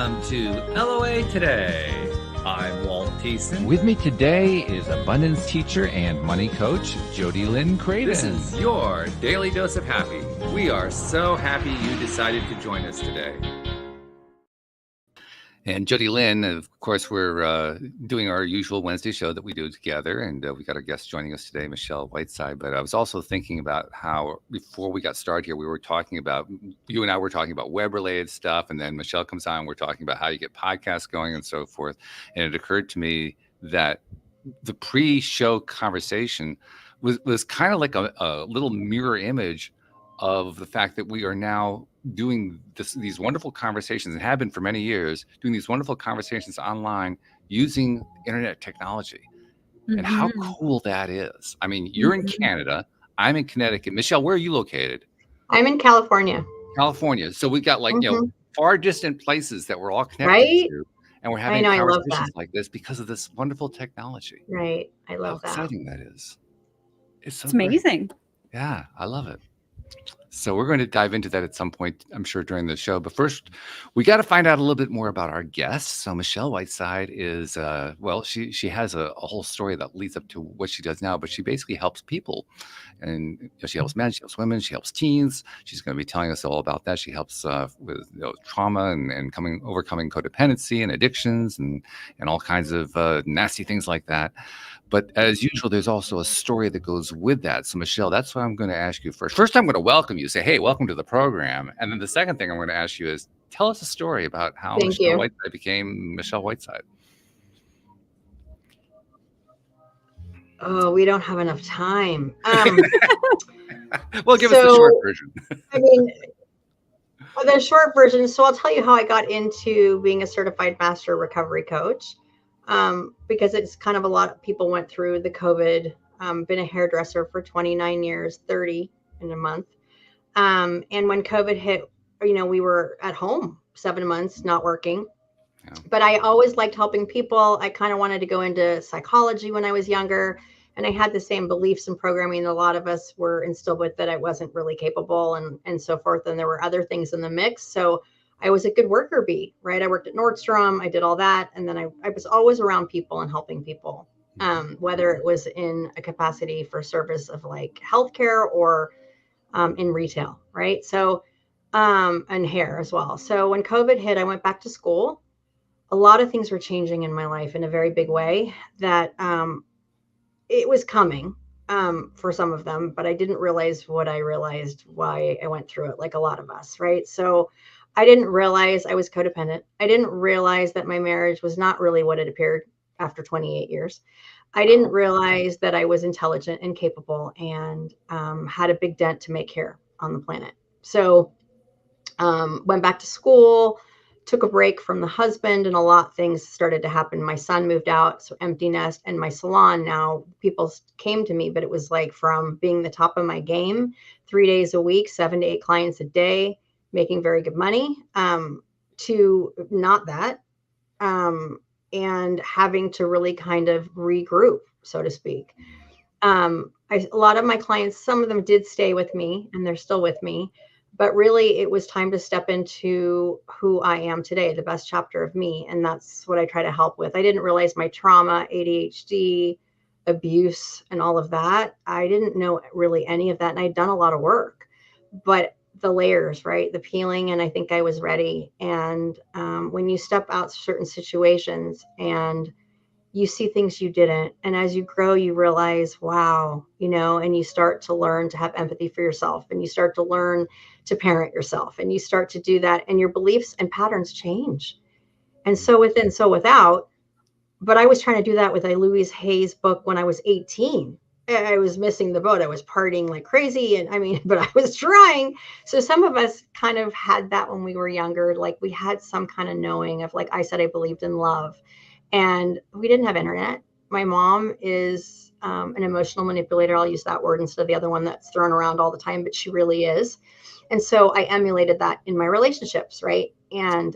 Welcome to LOA Today. I'm Walt Thiessen. With me today is abundance teacher and money coach, Jody Lynn Craven. This is your daily dose of happy. We are so happy you decided to join us today. And Jody Lynn, of course, we're doing our usual Wednesday show that we do together. And we got a guest joining us today, Michelle Whiteside. But I was also thinking about how before we got started here, you and I were talking about web-related stuff. And then Michelle comes on, we're talking about how you get podcasts going and so forth. And it occurred to me that the pre-show conversation was kind of like a little mirror image of the fact that we are now doing these wonderful conversations, and have been for many years, doing these wonderful conversations online using internet technology. Mm-hmm. And how cool that is. I mean, you're in Canada, I'm in Connecticut. Michelle, where are you located? I'm in California. So we got far distant places that we're all connected to. And we're having conversations like this because of this wonderful technology. Right. I love how exciting that is. It's amazing. Great. Yeah, I love it. So we're going to dive into that at some point, I'm sure, during the show. But first, we got to find out a little bit more about our guests. So Michelle Whiteside is, she has a whole story that leads up to what she does now, but she basically helps people. And she helps men, she helps women, she helps teens. She's going to be telling us all about that. She helps with trauma and overcoming codependency and addictions and all kinds of nasty things like that. But as usual, there's also a story that goes with that. So Michelle, that's what I'm going to ask you first. First, I'm going to welcome you, say, hey, welcome to the program. And then the second thing I'm going to ask you is, tell us a story about how Michelle Whiteside became Michelle Whiteside. Oh, we don't have enough time. Well, give us the short version. The short version. So I'll tell you how I got into being a certified master recovery coach. Because it's kind of a lot of people went through the COVID, been a hairdresser for 29 years, 30 in a month. And when COVID hit, we were at home 7 months, not working. Yeah. But I always liked helping people. I kind of wanted to go into psychology when I was younger. And I had the same beliefs and programming that a lot of us were instilled with, that I wasn't really capable and so forth. And there were other things in the mix. So I was a good worker bee, right? I worked at Nordstrom. I did all that. And then I was always around people and helping people, whether it was in a capacity for service of like healthcare or in retail, right? So, and hair as well. So when COVID hit, I went back to school. A lot of things were changing in my life in a very big way that it was coming for some of them, but I didn't realize what I realized, why I went through it, like a lot of us, right? So I didn't realize I was codependent. I didn't realize that my marriage was not really what it appeared after 28 years. I didn't realize that I was intelligent and capable and had a big dent to make here on the planet. So went back to school, took a break from the husband, and a lot of things started to happen. My son moved out, so empty nest, and my salon now, people came to me, but it was like from being the top of my game, 3 days a week, 7 to 8 clients a day, making very good money, to not that, and having to really kind of regroup, so to speak. A lot of my clients, some of them did stay with me and they're still with me, but really it was time to step into who I am today, the best chapter of me. And that's what I try to help with. I didn't realize my trauma, ADHD, abuse, and all of that. I didn't know really any of that. And I'd done a lot of work, but the layers, right? The peeling. And I think I was ready. And when you step out certain situations and you see things you didn't, and as you grow, you realize, wow, and you start to learn to have empathy for yourself, and you start to learn to parent yourself, and you start to do that, and your beliefs and patterns change. And so within, so without. But I was trying to do that with a Louise Hay's book when I was 18. I was missing the boat. I was partying like crazy. But I was trying. So some of us kind of had that when we were younger. Like we had some kind of knowing of, like I said, I believed in love, and we didn't have internet. My mom is an emotional manipulator. I'll use that word instead of the other one that's thrown around all the time, but she really is. And so I emulated that in my relationships. Right. And,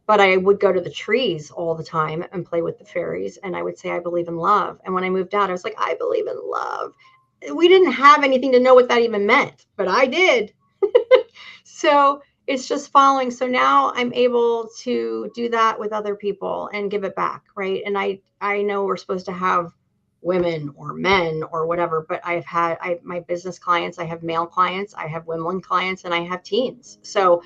but I would go to the trees all the time and play with the fairies. And I would say, I believe in love. And when I moved out, I was like, I believe in love. We didn't have anything to know what that even meant, but I did. So it's just following. So now I'm able to do that with other people and give it back. Right. And I know we're supposed to have women or men or whatever, but my business clients, I have male clients, I have women clients, and I have teens. So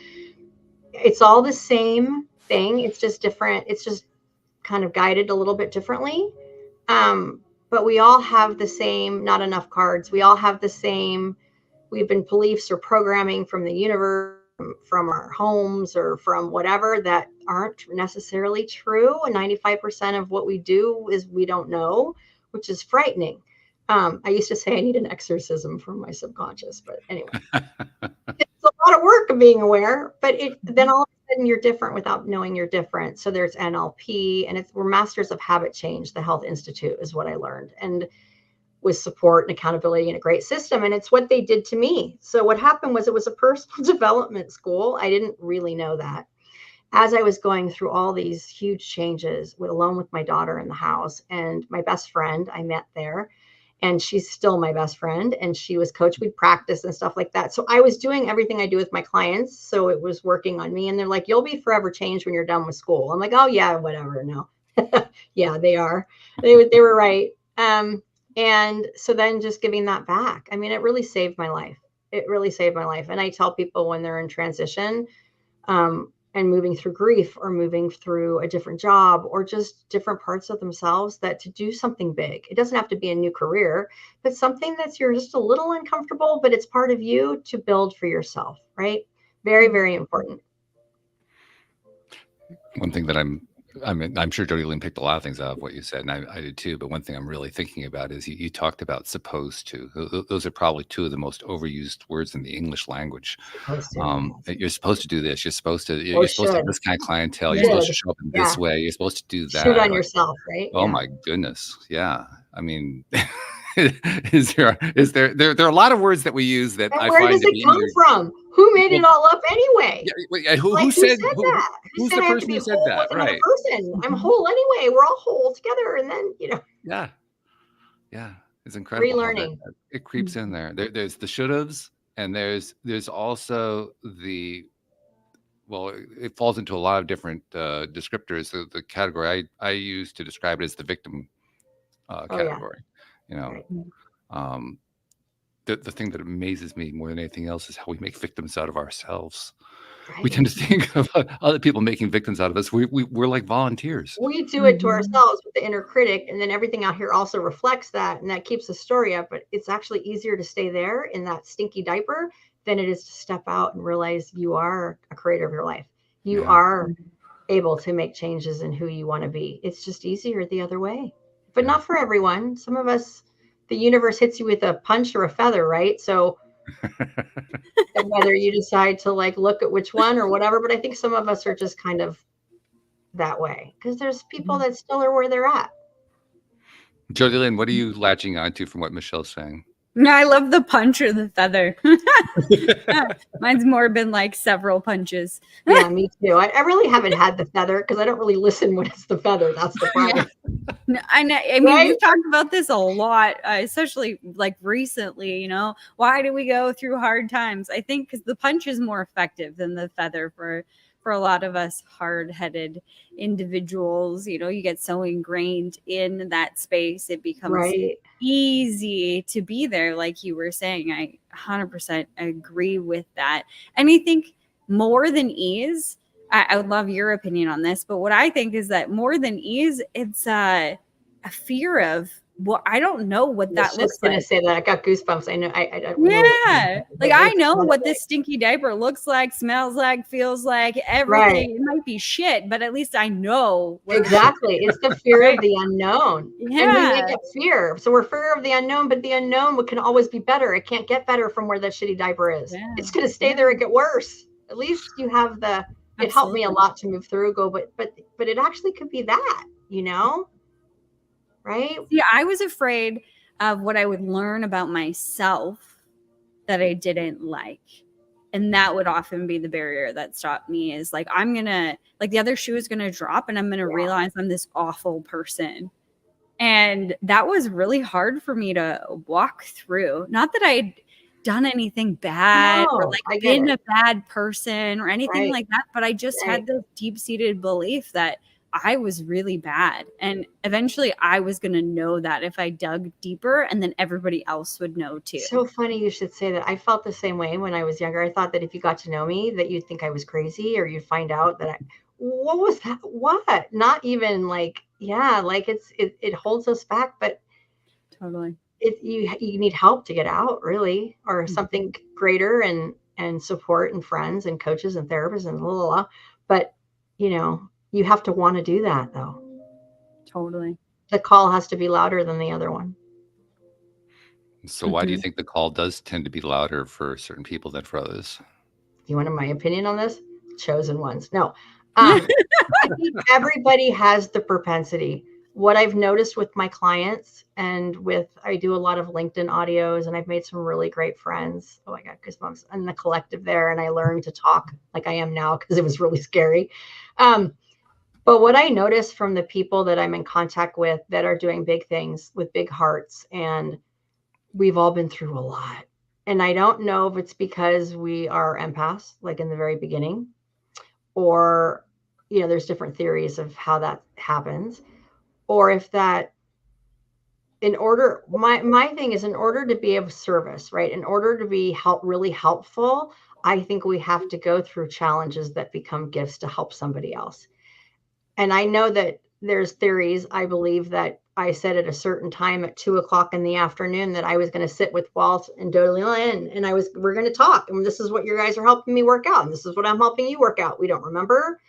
it's all the same thing. It's just different. It's just kind of guided a little bit differently. But we all have the same, not enough cards. We all have the same, we've been beliefs or programming from the universe, from our homes, or from whatever, that aren't necessarily true. And 95% of what we do is we don't know, which is frightening. I used to say I need an exorcism from my subconscious, but anyway, it's a lot of work of being aware, but then all of a sudden you're different without knowing you're different. So there's NLP, and we're masters of habit change. The Health Institute is what I learned, and with support and accountability and a great system. And it's what they did to me. So what happened was, it was a personal development school. I didn't really know that. As I was going through all these huge changes, alone with my daughter in the house, and my best friend I met there, and she's still my best friend, and she was coach. We'd practice and stuff like that. So I was doing everything I do with my clients. So it was working on me. And they're like, you'll be forever changed when you're done with school. I'm like, oh yeah, whatever. No. Yeah, they are. They were right. And so then just giving that back, I mean, it really saved my life. It really saved my life. And I tell people when they're in transition, and moving through grief, or moving through a different job, or just different parts of themselves, that to do something big, it doesn't have to be a new career, but something that's you're just a little uncomfortable, but it's part of you to build for yourself, right? Very, very important. One thing that I'm sure Jody Lynn picked a lot of things out of what you said, and I did too. But one thing I'm really thinking about is you talked about supposed to. Those are probably two of the most overused words in the English language. You're supposed to do this. You're supposed to. You're supposed to have this kind of clientele. You're supposed to show up in this way. You're supposed to do that. Shoot on yourself, right? Oh my goodness, yeah. I mean, there are a lot of words that we use that I find. Where does it come from? Who made it all up anyway? Who said that? Who's the person who said that? Right. Person. I'm whole anyway. We're all whole together, and then Yeah, it's incredible. Relearning. It creeps in there. There's the should-haves, and there's also it falls into a lot of different descriptors. The category I use to describe it is the victim category. The thing that amazes me more than anything else is how we make victims out of ourselves. Right. We tend to think of other people making victims out of us. We're like volunteers. We do it to ourselves with the inner critic, and then everything out here also reflects that, and that keeps the story up. But it's actually easier to stay there in that stinky diaper than it is to step out and realize you are a creator of your life. You are able to make changes in who you want to be. It's just easier the other way, but not for everyone. Some of us, the universe hits you with a punch or a feather, right? So whether you decide to look at which one or whatever, but I think some of us are just kind of that way, because there's people that still are where they're at. Jody Lynn, what are you latching onto from what Michelle's saying? No, I love the punch or the feather. Mine's more been like several punches. Yeah, me too. I really haven't had the feather because I don't really listen when it's the feather. That's the problem. No, I mean, we've talked about this a lot, especially recently, why do we go through hard times? I think because the punch is more effective than the feather for a lot of us hard-headed individuals. You get so ingrained in that space, it becomes easy to be there. Like you were saying, I 100% agree with that. And I think more than ease, I would love your opinion on this, but what I think is that more than ease, it's a fear of, I don't know what that looks like. I was going to say that. I got goosebumps. I know. I don't know. I know what this stinky diaper looks like, smells like, feels like, everything. Right. It might be shit, but at least I know. Exactly. It's the fear of the unknown. Yeah. And we make it fear. So we're fear of the unknown, but the unknown can always be better. It can't get better from where that shitty diaper is. Yeah. It's going to stay there and get worse. At least you have it helped me a lot to move through, but it actually could be that, right? Yeah, I was afraid of what I would learn about myself that I didn't like. And that would often be the barrier that stopped me, is I'm going to, the other shoe is going to drop and I'm going to realize I'm this awful person. And that was really hard for me to walk through. Not that I done anything bad or No, like I get been it. a bad person or anything Right. like that. But I just Right. had this deep-seated belief that I was really bad. And eventually I was going to know that if I dug deeper, and then everybody else would know too. So funny you should say that. I felt the same way when I was younger. I thought that if you got to know me, that you'd think I was crazy, or you'd find out that what was that? What? Not even like, yeah, like it holds us back, but Totally. you need help to get out, really, or Mhm. something greater, and support and friends and coaches and therapists and blah, blah, blah. But you have to want to do that, though. Totally. The call has to be louder than the other one. So why do you think the call does tend to be louder for certain people than for others? You want my opinion on this? Chosen ones. No. I think everybody has the propensity. What I've noticed with my clients, and I do a lot of LinkedIn audios, and I've made some really great friends. Oh, I got goosebumps in the collective there. And I learned to talk like I am now because it was really scary. But what I noticed from the people that I'm in contact with that are doing big things with big hearts, and we've all been through a lot. And I don't know if it's because we are empaths, like in the very beginning, or, there's different theories of how that happens, or if that my thing is, in order to be of service, right? In order to be really helpful, I think we have to go through challenges that become gifts to help somebody else. And I know that there's theories. I believe that I said at a certain time at 2:00 in the afternoon that I was going to sit with Walt and Dodie Lynn, and we're going to talk. And this is what you guys are helping me work out. And this is what I'm helping you work out. We don't remember.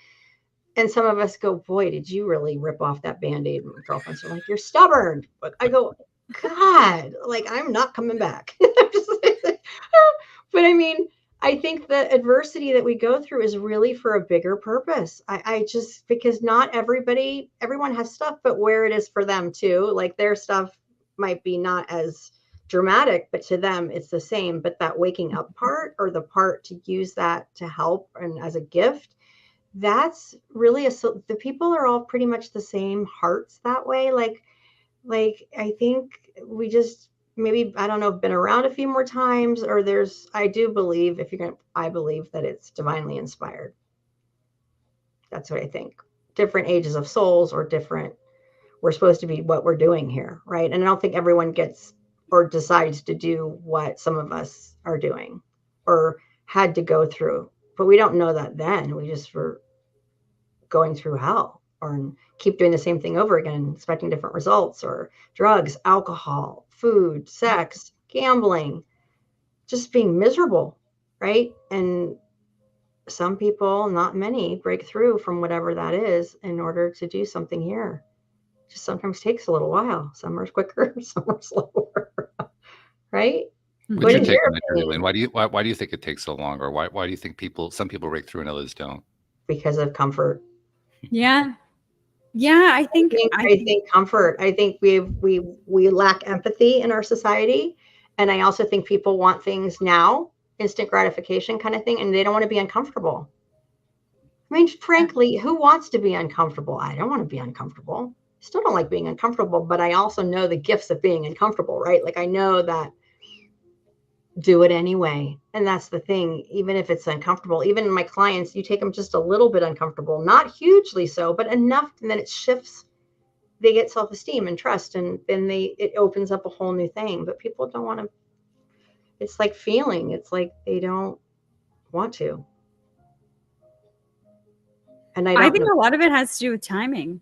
And some of us go, boy, did you really rip off that Band-Aid? And my girlfriends are like, you're stubborn. But I go, God, like, I'm not coming back. But I mean, I think the adversity that we go through is really for a bigger purpose. I just, because not everyone has stuff, but where it is for them too. Like their stuff might be not as dramatic, but to them it's the same. But that waking up part, or the part to use that to help and as a gift, that's really the people are all pretty much the same hearts that way. Like I think we just, maybe, I don't know, been around a few more times, or I do believe, I believe that it's divinely inspired. That's what I think. Different ages of souls, or we're supposed to be what we're doing here, right? And I don't think everyone gets or decides to do what some of us are doing or had to go through, but we don't know that then. We just were going through hell, or keep doing the same thing over again, expecting different results, or drugs, alcohol, food, sex, gambling, just being miserable, right? And some people, not many, break through from whatever that is in order to do something here. Just sometimes takes a little while. Some are quicker, some are slower, right? What's your take on that, Lynn? Why do you think it takes so long, or why do you think some people break through and others don't? Because of comfort. Yeah. I think comfort. I think we lack empathy in our society, and I also think people want things now, instant gratification kind of thing, and they don't want to be uncomfortable. I mean, frankly, who wants to be uncomfortable? I don't want to be uncomfortable. I still don't like being uncomfortable, but I also know the gifts of being uncomfortable, right? Like I know that, do it anyway. And that's the thing, even if it's uncomfortable, even my clients, you take them just a little bit uncomfortable, not hugely so, but enough, and then it shifts. They get self-esteem and trust, and then it opens up a whole new thing. But people don't want to. It's like feeling. It's like they don't want to. And I think a lot of it has to do with timing.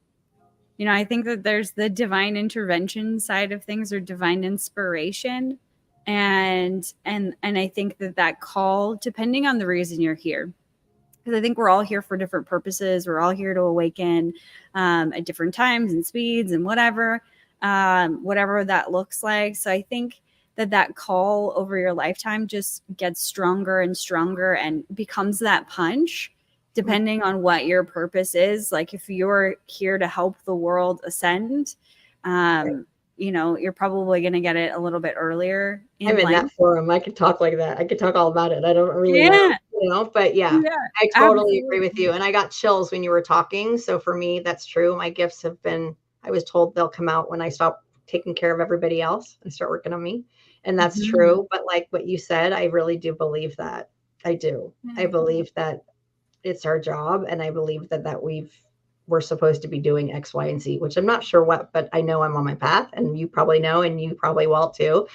I think that there's the divine intervention side of things, or divine inspiration. And I think that call, depending on the reason you're here, because I think we're all here for different purposes. We're all here to awaken at different times and speeds and whatever that looks like. So I think that call over your lifetime just gets stronger and stronger and becomes that punch, depending on what your purpose is. Like if you're here to help the world ascend, you're probably going to get it a little bit earlier in life. That forum. I could talk like that. I could talk all about it. I don't really know, but I totally agree with you. And I got chills when you were talking. So for me, that's true. My gifts have been, I was told they'll come out when I stop taking care of everybody else and start working on me. And that's true. But like what you said, I really do believe that. I do. I believe that it's our job. And I believe that we're supposed to be doing X, Y, and Z, which I'm not sure what, but I know I'm on my path, and you probably know, and you probably will too.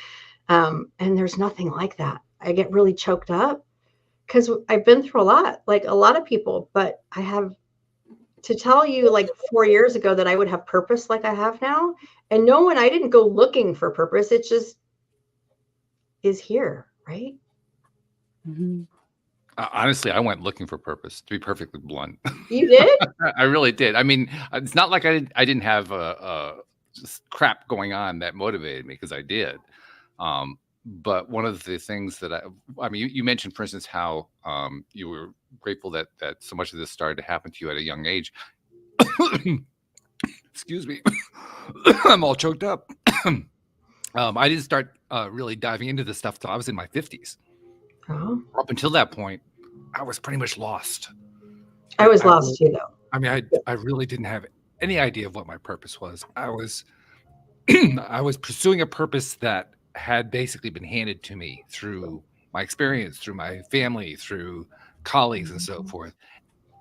And there's nothing like that. I get really choked up because I've been through a lot, like a lot of people, but I have to tell you like 4 years ago that I would have purpose like I have now. And no one, I didn't go looking for purpose. It just is here, right? Mm-hmm. Honestly, I went looking for purpose, to be perfectly blunt. You did? I really did. I mean, it's not like I didn't have just crap going on that motivated me, because I did. But one of the things that I mean, you mentioned, for instance, how you were grateful that so much of this started to happen to you at a young age. Excuse me. I'm all choked up. I didn't start really diving into this stuff till I was in my 50s. Oh. Up until that point, I was pretty much lost. I was lost too, though. I mean, I really didn't have any idea of what my purpose was. I was I was pursuing a purpose that had basically been handed to me through my experience, through my family, through colleagues, and so forth.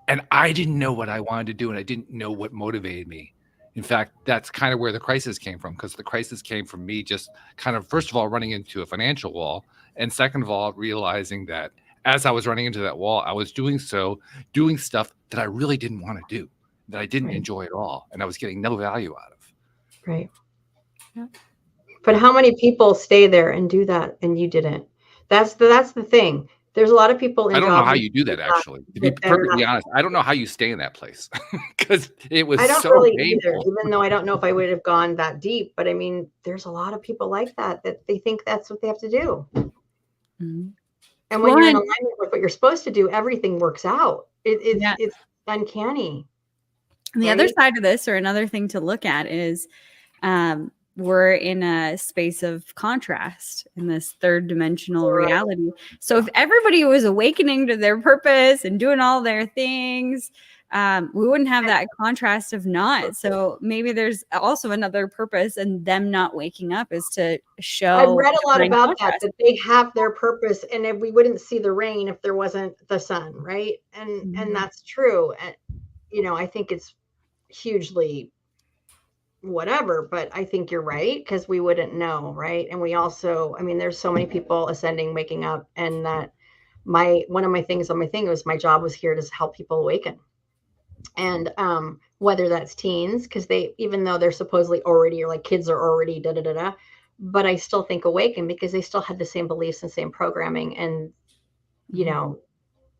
And I didn't know what I wanted to do, and I didn't know what motivated me. In fact, that's kind of where the crisis came from, because the crisis came from me just kind of, first of all, running into a financial wall, and second of all, realizing that as I was running into that wall, I was doing stuff that I really didn't want to do, that I didn't enjoy at all, and I was getting no value out of. Right. Yeah. But how many people stay there and do that, and you didn't? That's the thing. There's a lot of people in I don't know jobs how you do that, actually. To be that they're perfectly not- honest, I don't know how you stay in that place, because it was I don't so really painful. either, even though I don't know if I would have gone that deep. But I mean, there's a lot of people like that they think that's what they have to do. Mm-hmm. And when you're in alignment with what you're supposed to do, everything works out. It's uncanny. And the other side of this, or another thing to look at, is we're in a space of contrast in this third dimensional reality. So if everybody was awakening to their purpose and doing all their things, we wouldn't have that contrast of not. So maybe there's also another purpose, and them not waking up is to show. I've read a lot about that they have their purpose, and if we wouldn't see the rain if there wasn't the sun, right? And that's true. And you know, I think it's hugely whatever, but I think you're right, because we wouldn't know, right? And we also, I mean, there's so many people ascending, waking up, and that one of my things on my thing was my job was here to help people awaken. And whether that's teens, because they, even though they're supposedly already, or like kids are already but I still think awaken, because they still had the same beliefs and same programming, and you know,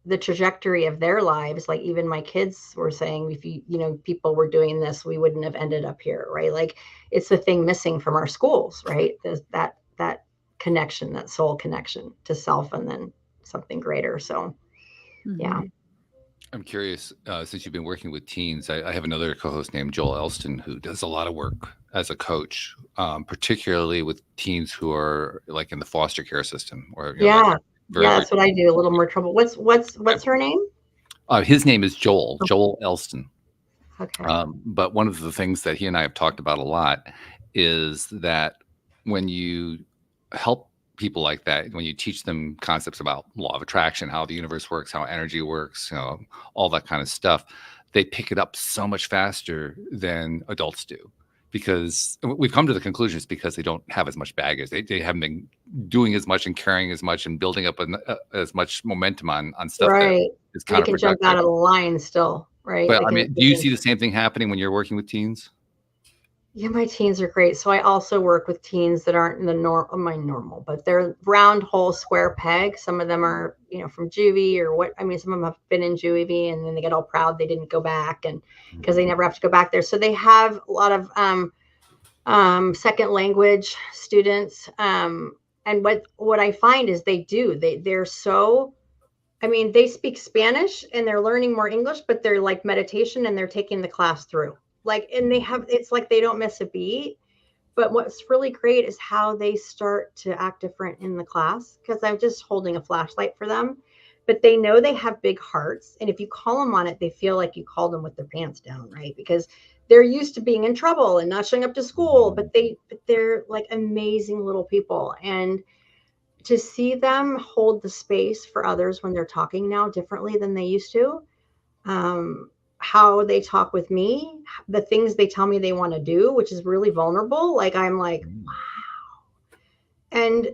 the trajectory of their lives. Like even my kids were saying, if people were doing this, we wouldn't have ended up here, right? Like it's the thing missing from our schools, right? There's that connection, that soul connection to self, and then something greater. So yeah. I'm curious, since you've been working with teens, I have another co-host named Joel Elston who does a lot of work as a coach, particularly with teens who are like in the foster care system. Or that's what I do. A little more trouble. What's her name? His name is Joel Elston. Okay. But one of the things that he and I have talked about a lot is that when you help people like that, when you teach them concepts about law of attraction, how the universe works, how energy works, all that kind of stuff, they pick it up so much faster than adults do. Because we've come to the conclusion it's because they don't have as much baggage. They haven't been doing as much and carrying as much and building up as much momentum on stuff. Right. That is they can jump out of the line still, right? But I mean, do you see the same thing happening when you're working with teens? Yeah, my teens are great. So I also work with teens that aren't in the normal, but they're round, hole, square peg. Some of them are, from juvie or what. I mean, some of them have been in juvie, and then they get all proud they didn't go back, and because they never have to go back there. So they have a lot of second language students. And what I find is they're so, I mean, they speak Spanish and they're learning more English, but they're like meditation and they're taking the class through. And it's like they don't miss a beat. But what's really great is how they start to act different in the class, because I'm just holding a flashlight for them. but they know they have big hearts. And if you call them on it, they feel like you called them with their pants down, right? Because they're used to being in trouble and not showing up to school, but they're like amazing little people. And to see them hold the space for others when they're talking now differently than they used to, how they talk with me, the things they tell me they want to do, which is really vulnerable. Like, I'm like, wow. And,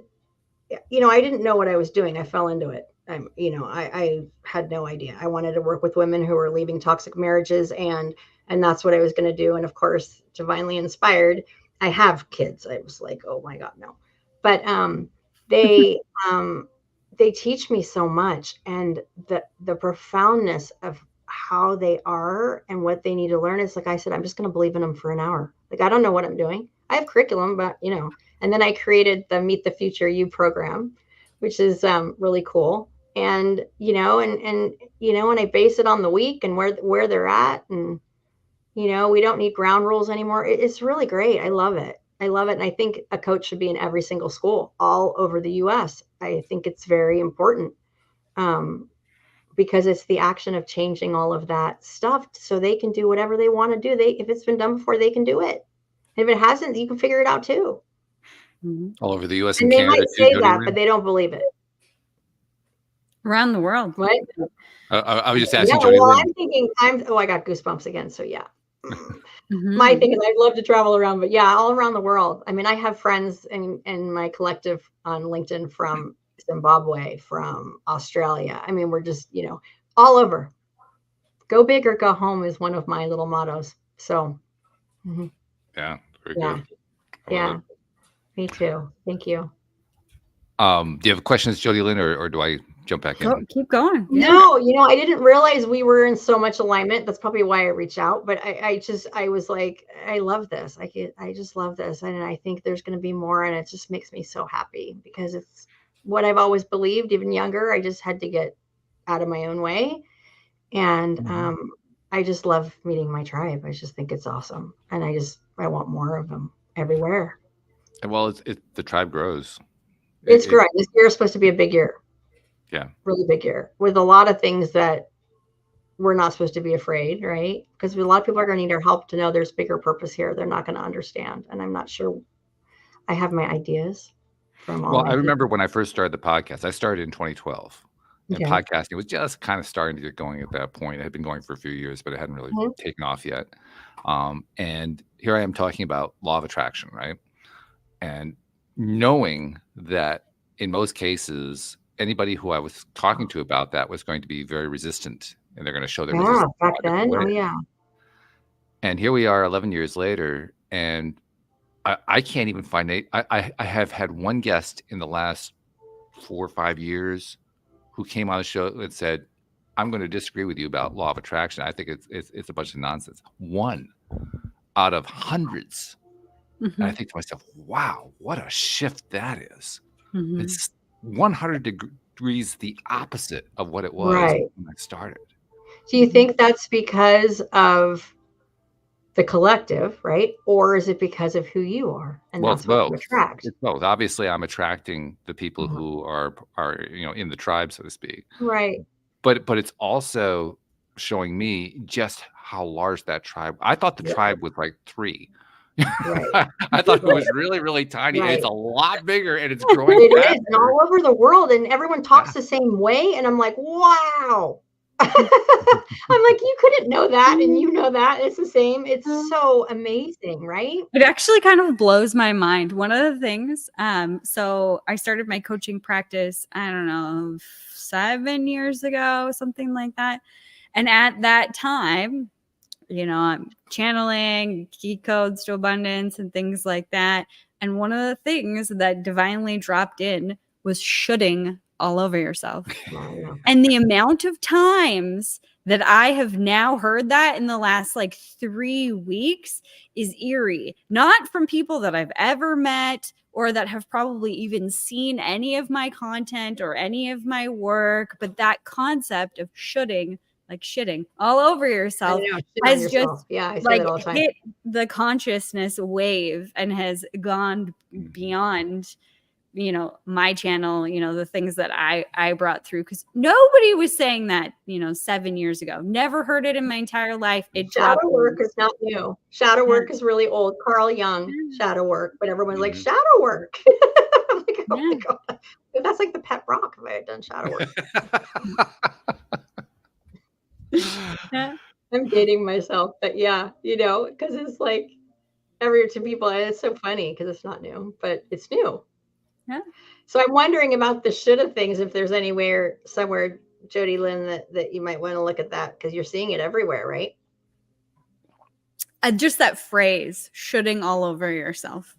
I didn't know what I was doing. I fell into it. I had no idea. I wanted to work with women who were leaving toxic marriages, and that's what I was going to do. And of course, divinely inspired, I have kids. I was like, oh my God, no. But, they teach me so much, and the profoundness of how they are and what they need to learn is, like I said, I'm just going to believe in them for an hour. Like, I don't know what I'm doing. I have curriculum, but and then I created the Meet the Future You program, which is really cool. And and I base it on the week and where they're at, and we don't need ground rules anymore. It's really great. I love it. And I think a coach should be in every single school all over the US. I think it's very important, because it's the action of changing all of that stuff so they can do whatever they want to do. If it's been done before, they can do it. If it hasn't, you can figure it out too. All over the US and and they Canada might say that, but they don't believe it. Around the world. What? I was just asking. Yeah, Jody well, Lynn. I'm thinking, I got goosebumps again. So yeah. My thing is, I'd love to travel around, but yeah, all around the world. I mean, I have friends in my collective on LinkedIn from Zimbabwe, from Australia. I mean, we're just, all over. Go big or go home is one of my little mottos. So, Yeah, very yeah, good. yeah, me too. Thank you. Do you have questions, Jody Lynn, or do I jump back in? Keep going. Yeah. No, I didn't realize we were in so much alignment. That's probably why I reached out. But I was like, I love this. I just love this. And I think there's going to be more. And it just makes me so happy, because it's what I've always believed, even younger. I just had to get out of my own way. And I just love meeting my tribe. I just think it's awesome. And I want more of them everywhere. And well, the tribe grows. It's growing. This year is supposed to be a big year. Yeah. Really big year, with a lot of things that we're not supposed to be afraid, right? Because a lot of people are going to need our help to know there's bigger purpose here. They're not going to understand. And I'm not sure. I have my ideas from all. Well, I remember when I first started the podcast, I started in 2012. And Okay. podcasting was just kind of starting to get going at that point. It had been going for a few years, but it hadn't really taken off yet. And here I am talking about law of attraction, right? And knowing that in most cases, anybody who I was talking to about that was going to be very resistant, and they're going to show their resistance. Back then. Oh, yeah. And here we are 11 years later, and I can't even find it. I have had one guest in the last 4 or 5 years who came on the show and said, I'm going to disagree with you about law of attraction. I think it's a bunch of nonsense. One out of hundreds. And I think to myself, wow, what a shift that is. It's 100 degrees the opposite of what it was when I started. Do you think that's because of the collective, right? Or is it because of who you are? And that's what you attract. It's both. Obviously, I'm attracting the people who are in the tribe, so to speak. Right. But it's also showing me just how large that tribe. I thought the tribe was like 3. Right. I thought it was really, really tiny. Right. It's a lot bigger, and it's growing. It is, and all over the world, and everyone talks the same way. And I'm like, wow. I'm like, you couldn't know that, and you know that. It's the same. It's so amazing, right? It actually kind of blows my mind. One of the things, so I started my coaching practice, I don't know, 7 years ago, something like that. And at that time, I'm channeling key codes to abundance and things like that. And one of the things that divinely dropped in was shoulding all over yourself. And the amount of times that I have now heard that in the last 3 weeks is eerie. Not from people that I've ever met or that have probably even seen any of my content or any of my work, but that concept of shoulding, like shitting all over yourself, has just hit the consciousness wave and has gone beyond my channel, the things that I brought through, because nobody was saying that, 7 years ago. Never heard it in my entire life. It Shadow dropped. work is not new. Shadow work is really old. Carl Jung, shadow work, but everyone's like, shadow work. I'm like, oh my God. That's like the pet rock if I had done shadow work. I'm dating myself, but yeah, because it's like to people, it's so funny because it's not new, but it's new. Yeah. So I'm wondering about the shoulda things, if there's somewhere, Jody Lynn, that you might want to look at that, because you're seeing it everywhere, right? Just that phrase, shoulding all over yourself.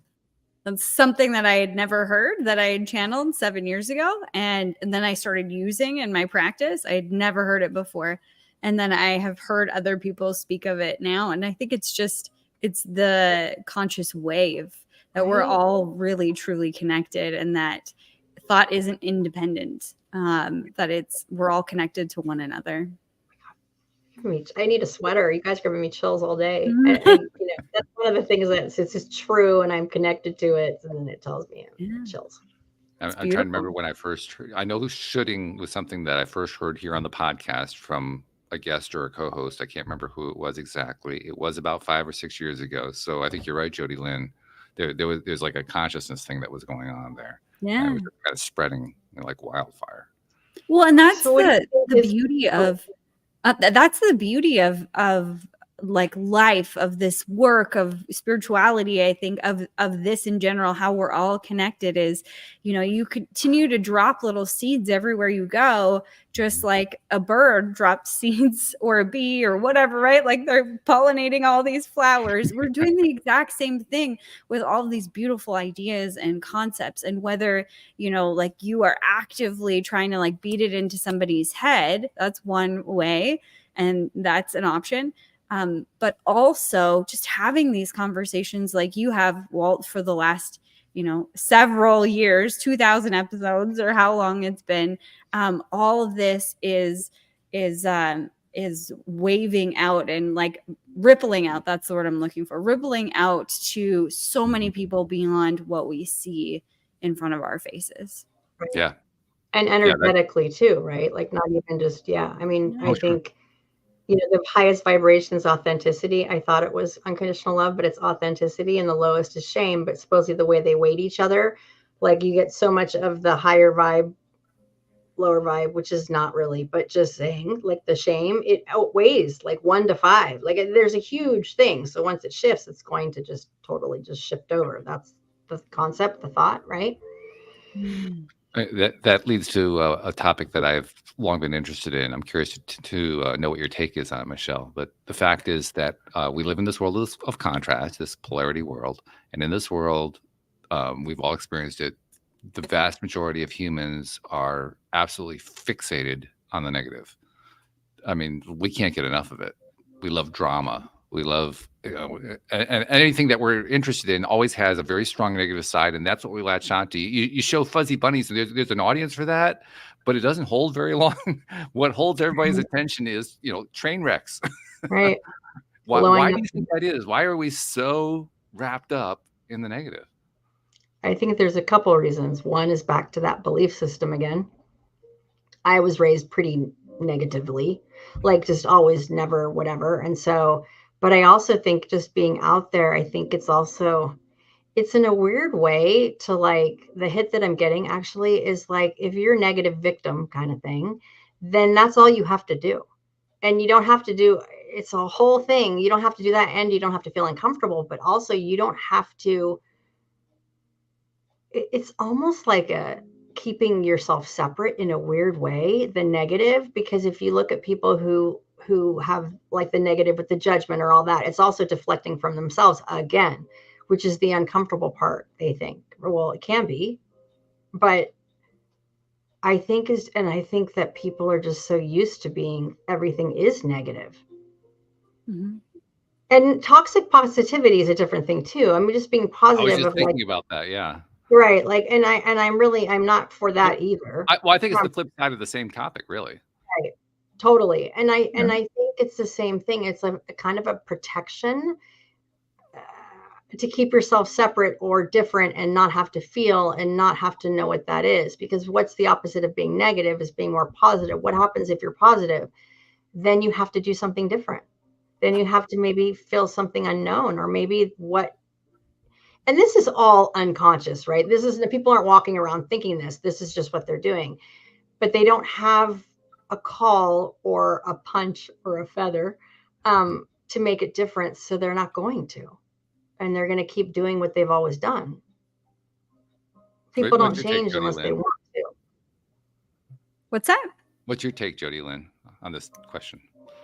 That's something that I had never heard, that I had channeled 7 years ago. And then I started using in my practice. I had never heard it before. And then I have heard other people speak of it now. And I think it's the conscious wave that we're all really, truly connected, and that thought isn't independent, that we're all connected to one another. I need a sweater. You guys are giving me chills all day. And that's one of the things that it's just true, and I'm connected to it, and then it tells me chills. I'm trying to remember when I first heard. I know shoulding was something that I first heard here on the podcast from a guest or a co-host. I can't remember who it was exactly. It was about 5 or 6 years ago. So I think you're right, Jody Lynn. There's like a consciousness thing that was going on there. Yeah, and it was kind of spreading like wildfire. Well, and that's the beauty of. That's the beauty of like life, of this work, of spirituality. I think of this in general, how we're all connected is, you continue to drop little seeds everywhere you go, just like a bird drops seeds, or a bee or whatever, right? Like they're pollinating all these flowers. We're doing the exact same thing with all of these beautiful ideas and concepts. And whether, like you are actively trying to like beat it into somebody's head, that's one way. And that's an option. But also just having these conversations like you have, Walt, for the last, several years, 2,000 episodes, or how long it's been. All of this is waving out and like rippling out. That's the word I'm looking for. Rippling out to so many people beyond what we see in front of our faces. Yeah. And energetically too, right? Like not even just, I mean, I think, the highest vibration is authenticity. I thought it was unconditional love, but it's authenticity, and the lowest is shame. But supposedly the way they weight each other, like you get so much of the higher vibe, lower vibe, which is not really, but just saying like the shame, it outweighs like 1 to 5. Like there's a huge thing. So once it shifts, it's going to just totally just shift over. That's the concept, the thought, right? That leads to a topic that I've long been interested in. I'm curious to know what your take is on it, Michelle. But the fact is that we live in this world of contrast, this polarity world. And in this world, we've all experienced it. The vast majority of humans are absolutely fixated on the negative. I mean, we can't get enough of it. We love drama. We love, and anything that we're interested in always has a very strong negative side, and that's what we latch onto. You show fuzzy bunnies, and there's an audience for that, but it doesn't hold very long. What holds everybody's attention is, train wrecks. Right. Why do you think that is? Why are we so wrapped up in the negative? I think there's a couple of reasons. One is back to that belief system again. I was raised pretty negatively, like just always, never, whatever. And so, but I also think just being out there, I think it's in a weird way to like the hit that I'm getting actually is like, if you're a negative victim kind of thing, then that's all you have to do. And you don't have to do, it's a whole thing. You don't have to do that. And you don't have to feel uncomfortable, but also you don't have to, it's almost like keeping yourself separate in a weird way, the negative, because if you look at people who have like the negative with the judgment or all that, it's also deflecting from themselves again, which is the uncomfortable part, they think. Well, it can be, but I think that people are just so used to being, everything is negative. Mm-hmm. And toxic positivity is a different thing too. I mean, just being positive. I was just thinking about that. Yeah. Right. Like, and I'm not for that either. I think it's the flip side of the same topic, really. Right. Totally. And I think it's the same thing. It's a kind of a protection, to keep yourself separate or different and not have to feel and not have to know what that is. Because what's the opposite of being negative is being more positive. What happens if you're positive? Then you have to do something different. Then you have to maybe feel something unknown, or maybe what. And this is all unconscious, right? This is, people aren't walking around thinking this. This is just what they're doing. But they don't have a call or a punch or a feather to make it different. So they're not going to. And they're going to keep doing what they've always done. People don't change unless they want to. What's that? What's your take, Jody Lynn, on this question?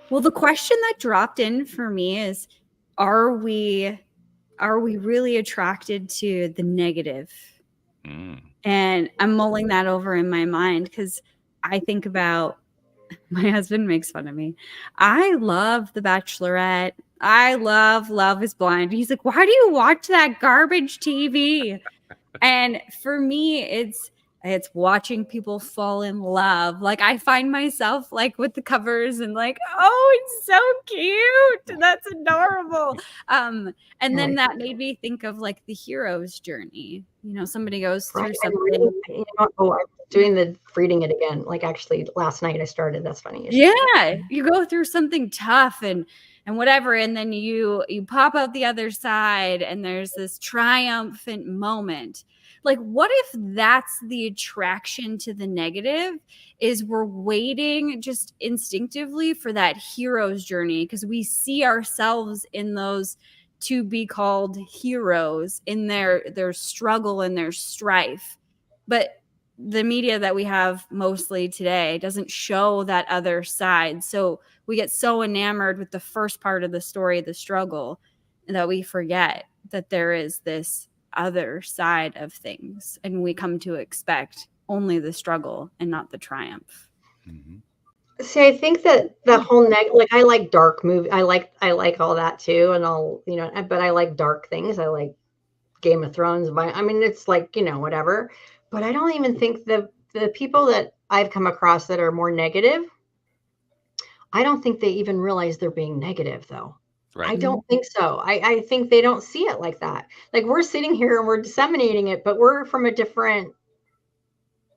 Well, the question that dropped in for me is, are we really attracted to the negative? And I'm mulling that over in my mind, because I think about, my husband makes fun of me. I love The Bachelorette. I love Love is Blind. He's like, why do you watch that garbage TV? And for me, it's watching people fall in love. Like, I find myself like with the covers and like, oh, it's so cute. That's adorable. And then that made me think of like the hero's journey. You know, somebody goes through something. I'm doing the reading it again. Like, actually last night I started. That's funny. Yeah. You go through something tough and whatever, and then you pop out the other side and there's this triumphant moment. Like, what if that's the attraction to the negative, is we're waiting just instinctively for that hero's journey, because we see ourselves in those to be called heroes in their struggle and their strife. But the media that we have mostly today doesn't show that other side. So we get so enamored with the first part of the story, the struggle, that we forget that there is this other side of things, and we come to expect only the struggle and not the triumph. See, I think that the whole like, I like dark movie. I like all that too, and all, you know, but I like dark things. I like Game of Thrones. I mean, it's like, you know, whatever. But I don't even think the people that I've come across that are more negative, I don't think they even realize they're being negative, though. Right. I don't think so. I think they don't see it like that. Like, we're sitting here and we're disseminating it, but we're from a different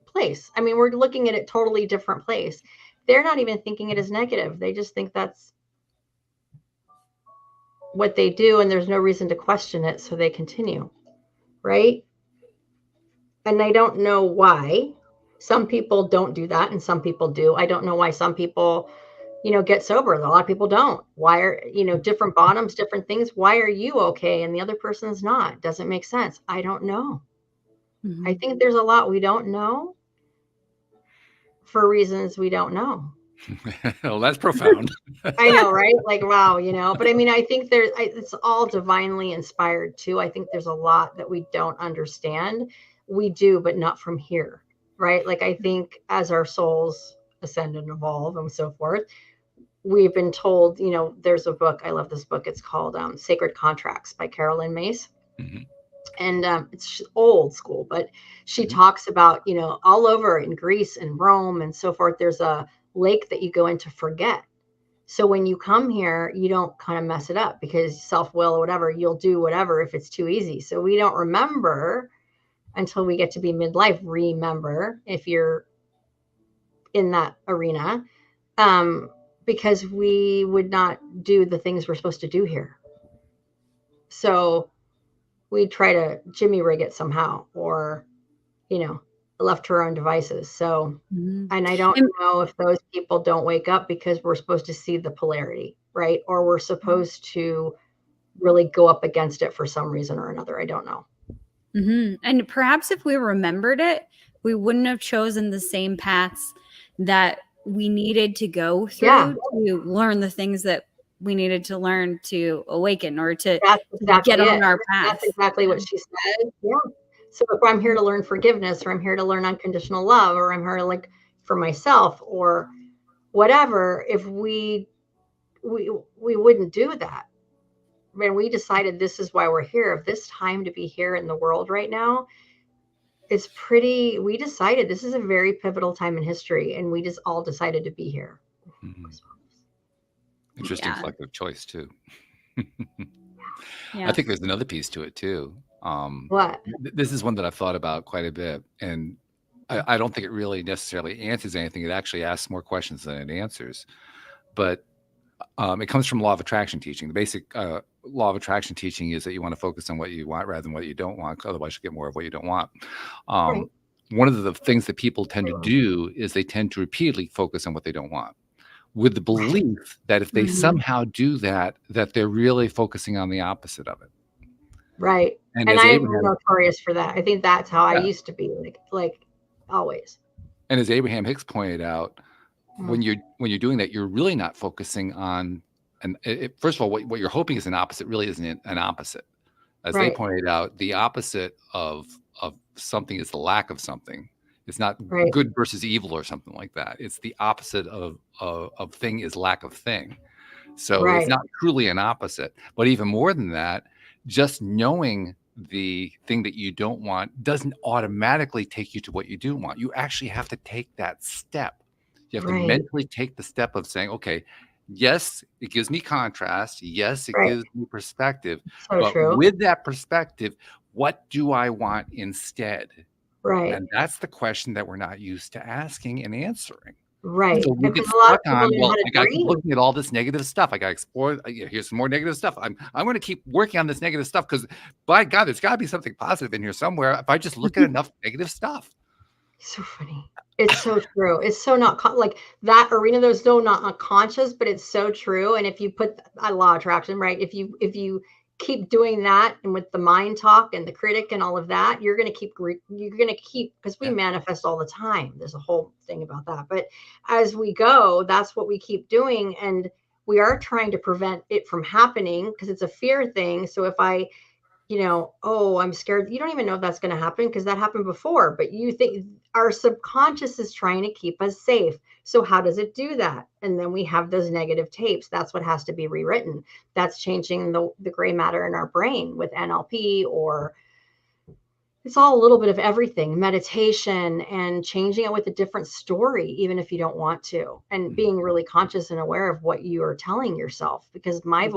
place. I mean, we're looking at it totally different place. They're not even thinking it as negative. They just think that's what they do, and there's no reason to question it, so they continue. Right? And I don't know why. Some people don't do that, and some people do. I don't know why some people, you know, get sober. A lot of people don't. Why are, you know, different bottoms, different things. Why are you okay and the other person's not? Doesn't make sense. I don't know. I think there's a lot we don't know for reasons we don't know. Oh, that's profound. I know, right? Like, wow, you know, but I mean, I think it's all divinely inspired too. I think there's a lot that we don't understand. We do, but not from here, right? Like, I think as our souls ascend and evolve and so forth, we've been told, you know, there's a book, I love this book. It's called Sacred Contracts by Carolyn Mace. And it's old school, but she talks about, you know, all over in Greece and Rome and so forth, there's a lake that you go in to forget. So when you come here, you don't kind of mess it up, because self-will or whatever, you'll do whatever if it's too easy. So we don't remember until we get to be midlife. Remember, if you're in that arena, because we would not do the things we're supposed to do here. So we try to jimmy rig it somehow, or, you know, left to our own devices. So, and I don't know if those people don't wake up because we're supposed to see the polarity, right? Or we're supposed to really go up against it for some reason or another. I don't know. And perhaps if we remembered it, we wouldn't have chosen the same paths that we needed to go through to learn the things that we needed to learn to awaken, or to get on our path. That's exactly what she said. Yeah. So if I'm here to learn forgiveness, or I'm here to learn unconditional love, or I'm here to, like, for myself or whatever, if we wouldn't do that. When we decided this is why we're here, if this time to be here in the world right now is we decided this is a very pivotal time in history, and we just all decided to be here. Interesting collective choice too. Yeah. I think there's another piece to it too. What? This is one that I've thought about quite a bit, and I don't think it really necessarily answers anything. It actually asks more questions than it answers. But it comes from law of attraction teaching. The basic law of attraction teaching is that you want to focus on what you want rather than what you don't want. Otherwise, you get more of what you don't want. Right. One of the things that people tend to do is they tend to repeatedly focus on what they don't want, with the belief that if they somehow do that, that they're really focusing on the opposite of it. Right. And And as I'm Abraham, notorious for that. I think that's how I yeah, used to be, like always. and as Abraham Hicks pointed out, when you're doing that, you're really not focusing on. And first of all, what you're hoping is an opposite really isn't an opposite. As they Right. pointed out, the opposite of something is the lack of something. It's not Right. good versus evil or something like that. It's the opposite of thing is lack of thing. So it's Right. not truly an opposite. But even more than that, just knowing the thing that you don't want doesn't automatically take you to what you do want. You actually have to take that step. You have to Right. mentally take the step of saying, okay, yes, it gives me contrast. Yes, it Right. gives me perspective. So But true. with that perspective, what do I want instead? Right. And that's the question that we're not used to asking and answering. Right. So we get Because a lot of stuck people on, don't know how well, to I got to keep dream. looking at all this negative stuff. I got to explore. Here's some more negative stuff. I'm going to keep working on this negative stuff because, by God, there's got to be something positive in here somewhere. If I just look at enough negative stuff. So funny. It's so true. It's so not like that arena. There's no not unconscious, but it's so true. And if you put law of attraction, right? If you keep doing that, and with the mind talk and the critic and all of that, you're going to keep because we manifest all the time. There's a whole thing about that. But as we go, that's what we keep doing, and we are trying to prevent it from happening because it's a fear thing. So if I oh, I'm scared. You don't even know if that's going to happen because that happened before, but you think our subconscious is trying to keep us safe. So how does it do that? And then we have those negative tapes. That's what has to be rewritten. That's changing the gray matter in our brain with NLP, or it's all a little bit of everything, meditation, and changing it with a different story, even if you don't want to, and being really conscious and aware of what you are telling yourself, because my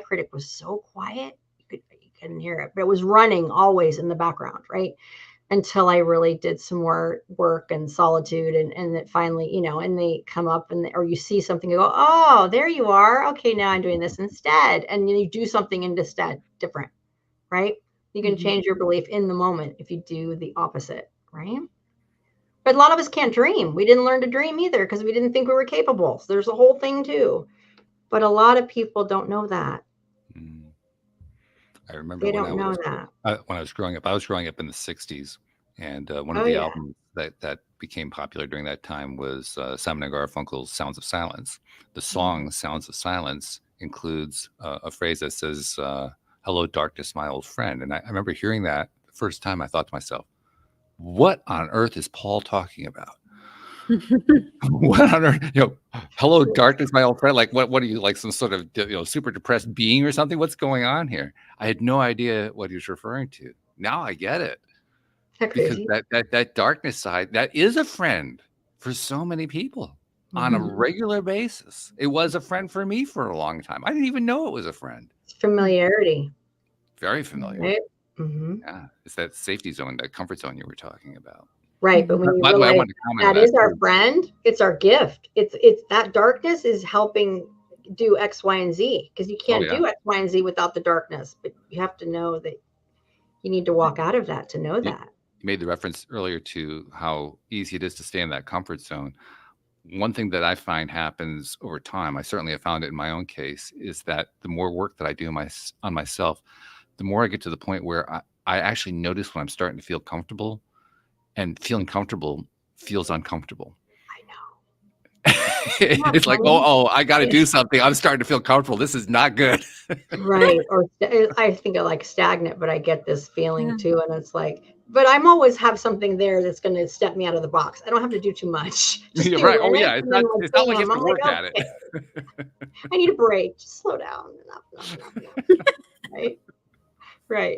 critic was so quiet. You couldn't hear it, but it was running always in the background, right? Until I really did some more work and solitude, and that finally, and they come up or you see something, you go, oh, there you are. Okay, now I'm doing this instead. And then you do something instead different, right? You can change your belief in the moment if you do the opposite, right? But a lot of us can't dream. We didn't learn to dream either because we didn't think we were capable. So there's a whole thing too. But a lot of people don't know that. I remember They when don't know that. When I was growing up in the 60s, and one of Oh, the yeah. albums that became popular during that time was Simon and Garfunkel's Sounds of Silence. The song Sounds of Silence includes a phrase that says, hello, darkness, my old friend. And I remember hearing that the first time. I thought to myself, what on earth is Paul talking about? What on earth? Hello, darkness, my old friend. Like, what are you, like some sort of super depressed being or something? What's going on here? I had no idea what he was referring to. Now I get it. Because that darkness side, that is a friend for so many people on a regular basis. It was a friend for me for a long time. I didn't even know it was a friend. Familiarity. Very familiar. Right? Yeah, it's that safety zone, that comfort zone you were talking about. Right, but when you By the way, I realize wanted to comment on that is our too. friend, it's our gift. It's that darkness is helping do X, Y, and Z, because you can't do X, Y, and Z without the darkness. But you have to know that you need to walk out of that to know that. You made the reference earlier to how easy it is to stay in that comfort zone. One thing that I find happens over time, I certainly have found it in my own case, is that the more work that I do on myself, the more I get to the point where I actually notice when I'm starting to feel comfortable, and feeling comfortable feels uncomfortable. I know. It's like, I got to do something. I'm starting to feel comfortable. This is not good. Right. Or I think of like stagnant, but I get this feeling too. And it's like, but I'm always have something there that's going to step me out of the box. I don't have to do too much. Just right. Oh yeah. It's not like you have to work at it. I need a break. Just slow down. Right. Right.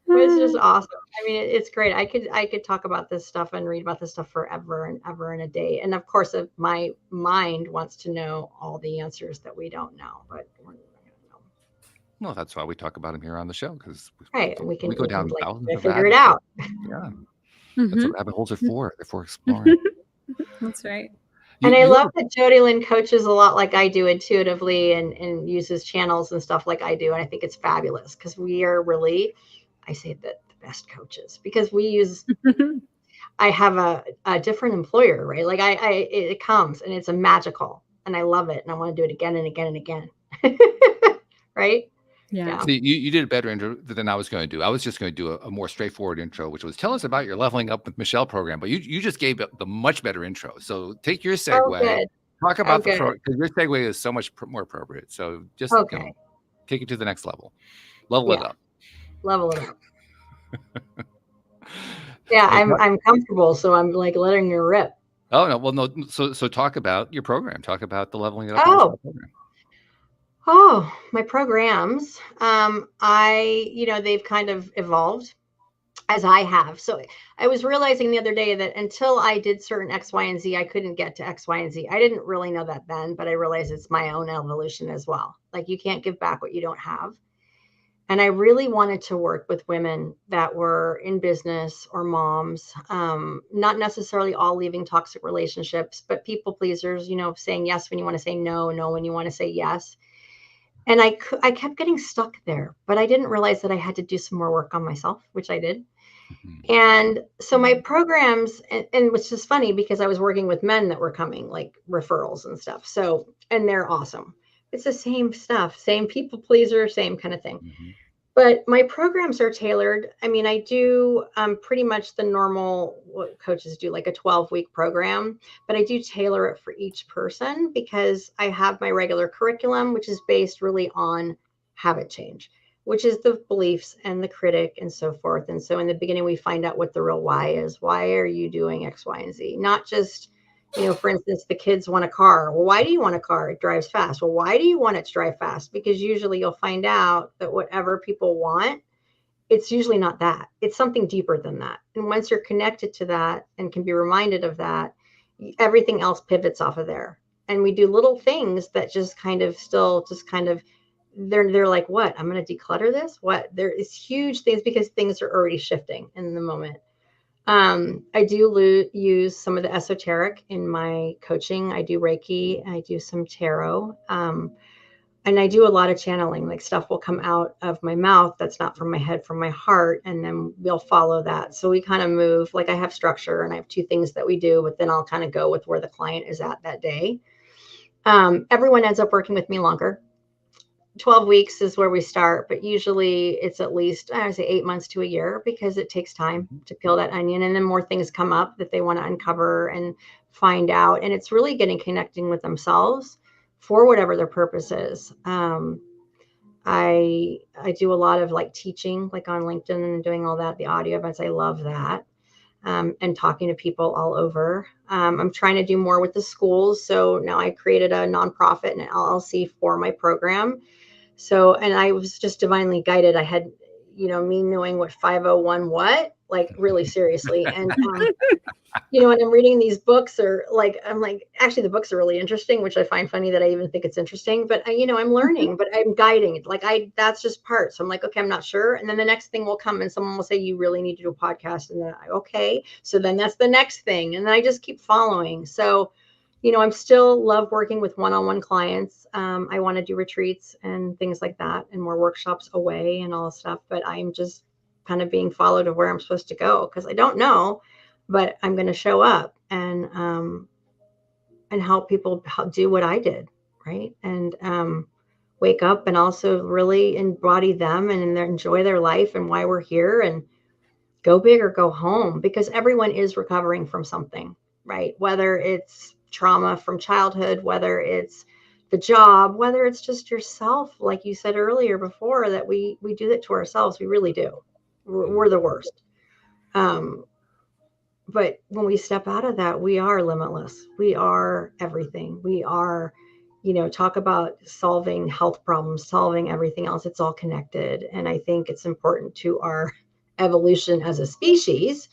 But it's just awesome. I mean, it's great. I could talk about this stuff and read about this stuff forever and ever in a day. And of course, if my mind wants to know all the answers that we don't know, but we're not going to know. Well, that's why we talk about them here on the show, because Right. And we go down like thousands of figure it rabbit holes. out. Yeah, that's Mhm. what rabbit holes are for. They're for exploring. That's right. And I You love that Jody Lynn coaches a lot like I do intuitively and uses channels and stuff like I do. And I think it's fabulous because we are really, I say that the best coaches because we use, I have a different employer, right? Like it comes and it's a magical and I love it. And I want to do it again and again and again. Right? Yeah. See, you did a better intro than I was going to do. I was just going to do a more straightforward intro, which was tell us about your Leveling Up with Michelle program. But you just gave the much better intro. So take your segue, Oh, good. talk about the good. program, because your segue is so much more appropriate. So just Okay. take it to the next level. Level it up. Level it up. Yeah, I'm comfortable, so I'm like letting you rip. Oh no, well no. So talk about your program. Talk about the Leveling It Up Oh. program. Oh, my programs. They've kind of evolved as I have. So I was realizing the other day that until I did certain X, Y, and Z, I couldn't get to X, Y, and Z. I didn't really know that then, but I realized it's my own evolution as well. Like you can't give back what you don't have. And I really wanted to work with women that were in business or moms, not necessarily all leaving toxic relationships, but people pleasers, saying yes when you want to say no, no when you want to say yes. And I kept getting stuck there, but I didn't realize that I had to do some more work on myself, which I did. And so my programs, and which is funny because I was working with men that were coming, like referrals and stuff. So, and they're awesome. It's the same stuff, same people pleaser, same kind of thing. Mm-hmm. But my programs are tailored. I mean, I do pretty much the normal, what coaches do, like a 12-week program, but I do tailor it for each person because I have my regular curriculum, which is based really on habit change, which is the beliefs and the critic and so forth. And so in the beginning, we find out what the real why is. Why are you doing X, Y, and Z? Not just, for instance, the kids want a car. Well, why do you want a car? It drives fast. Well, why do you want it to drive fast? Because usually you'll find out that whatever people want, it's usually not that. It's something deeper than that. And once you're connected to that and can be reminded of that, everything else pivots off of there. And we do little things that just kind of they're like, what? I'm going to declutter this? What? There is huge things because things are already shifting in the moment. I do use some of the esoteric in my coaching. I do Reiki, I do some tarot, and I do a lot of channeling. Like stuff will come out of my mouth that's not from my head, from my heart, and then we'll follow that. So we kind of move. Like I have structure, and I have 2 things that we do, but then I'll kind of go with where the client is at that day. Everyone ends up working with me longer. 12 weeks is where we start, but usually it's at least, I would say 8 months to a year because it takes time to peel that onion. And then more things come up that they want to uncover and find out. And it's really connecting with themselves for whatever their purpose is. I do a lot of like teaching, like on LinkedIn and doing all that, the audio events. I love that. And talking to people all over. I'm trying to do more with the schools. So now I created a nonprofit and an LLC for my program. So, and I was just divinely guided. I had, me knowing what 501 what, like really seriously. And, and I'm reading these books I'm like, actually the books are really interesting, which I find funny that I even think it's interesting, but I'm learning, but I'm guiding it. Like that's just part. So I'm like, okay, I'm not sure. And then the next thing will come and someone will say, you really need to do a podcast. And then okay. So then that's the next thing. And then I just keep following. So, I'm still love working with one-on-one clients. I want to do retreats and things like that and more workshops away and all this stuff, but I'm just kind of being followed of where I'm supposed to go because I don't know, but I'm going to show up and help people do what I did. Right. And wake up and also really embody them and enjoy their life and why we're here and go big or go home because everyone is recovering from something, right? Whether it's trauma from childhood, whether it's the job, whether it's just yourself, like you said earlier before, that we do that to ourselves. We really do. We're the worst. But when we step out of that, we are limitless. We are everything. We are, talk about solving health problems, solving everything else. It's all connected. And I think it's important to our evolution as a species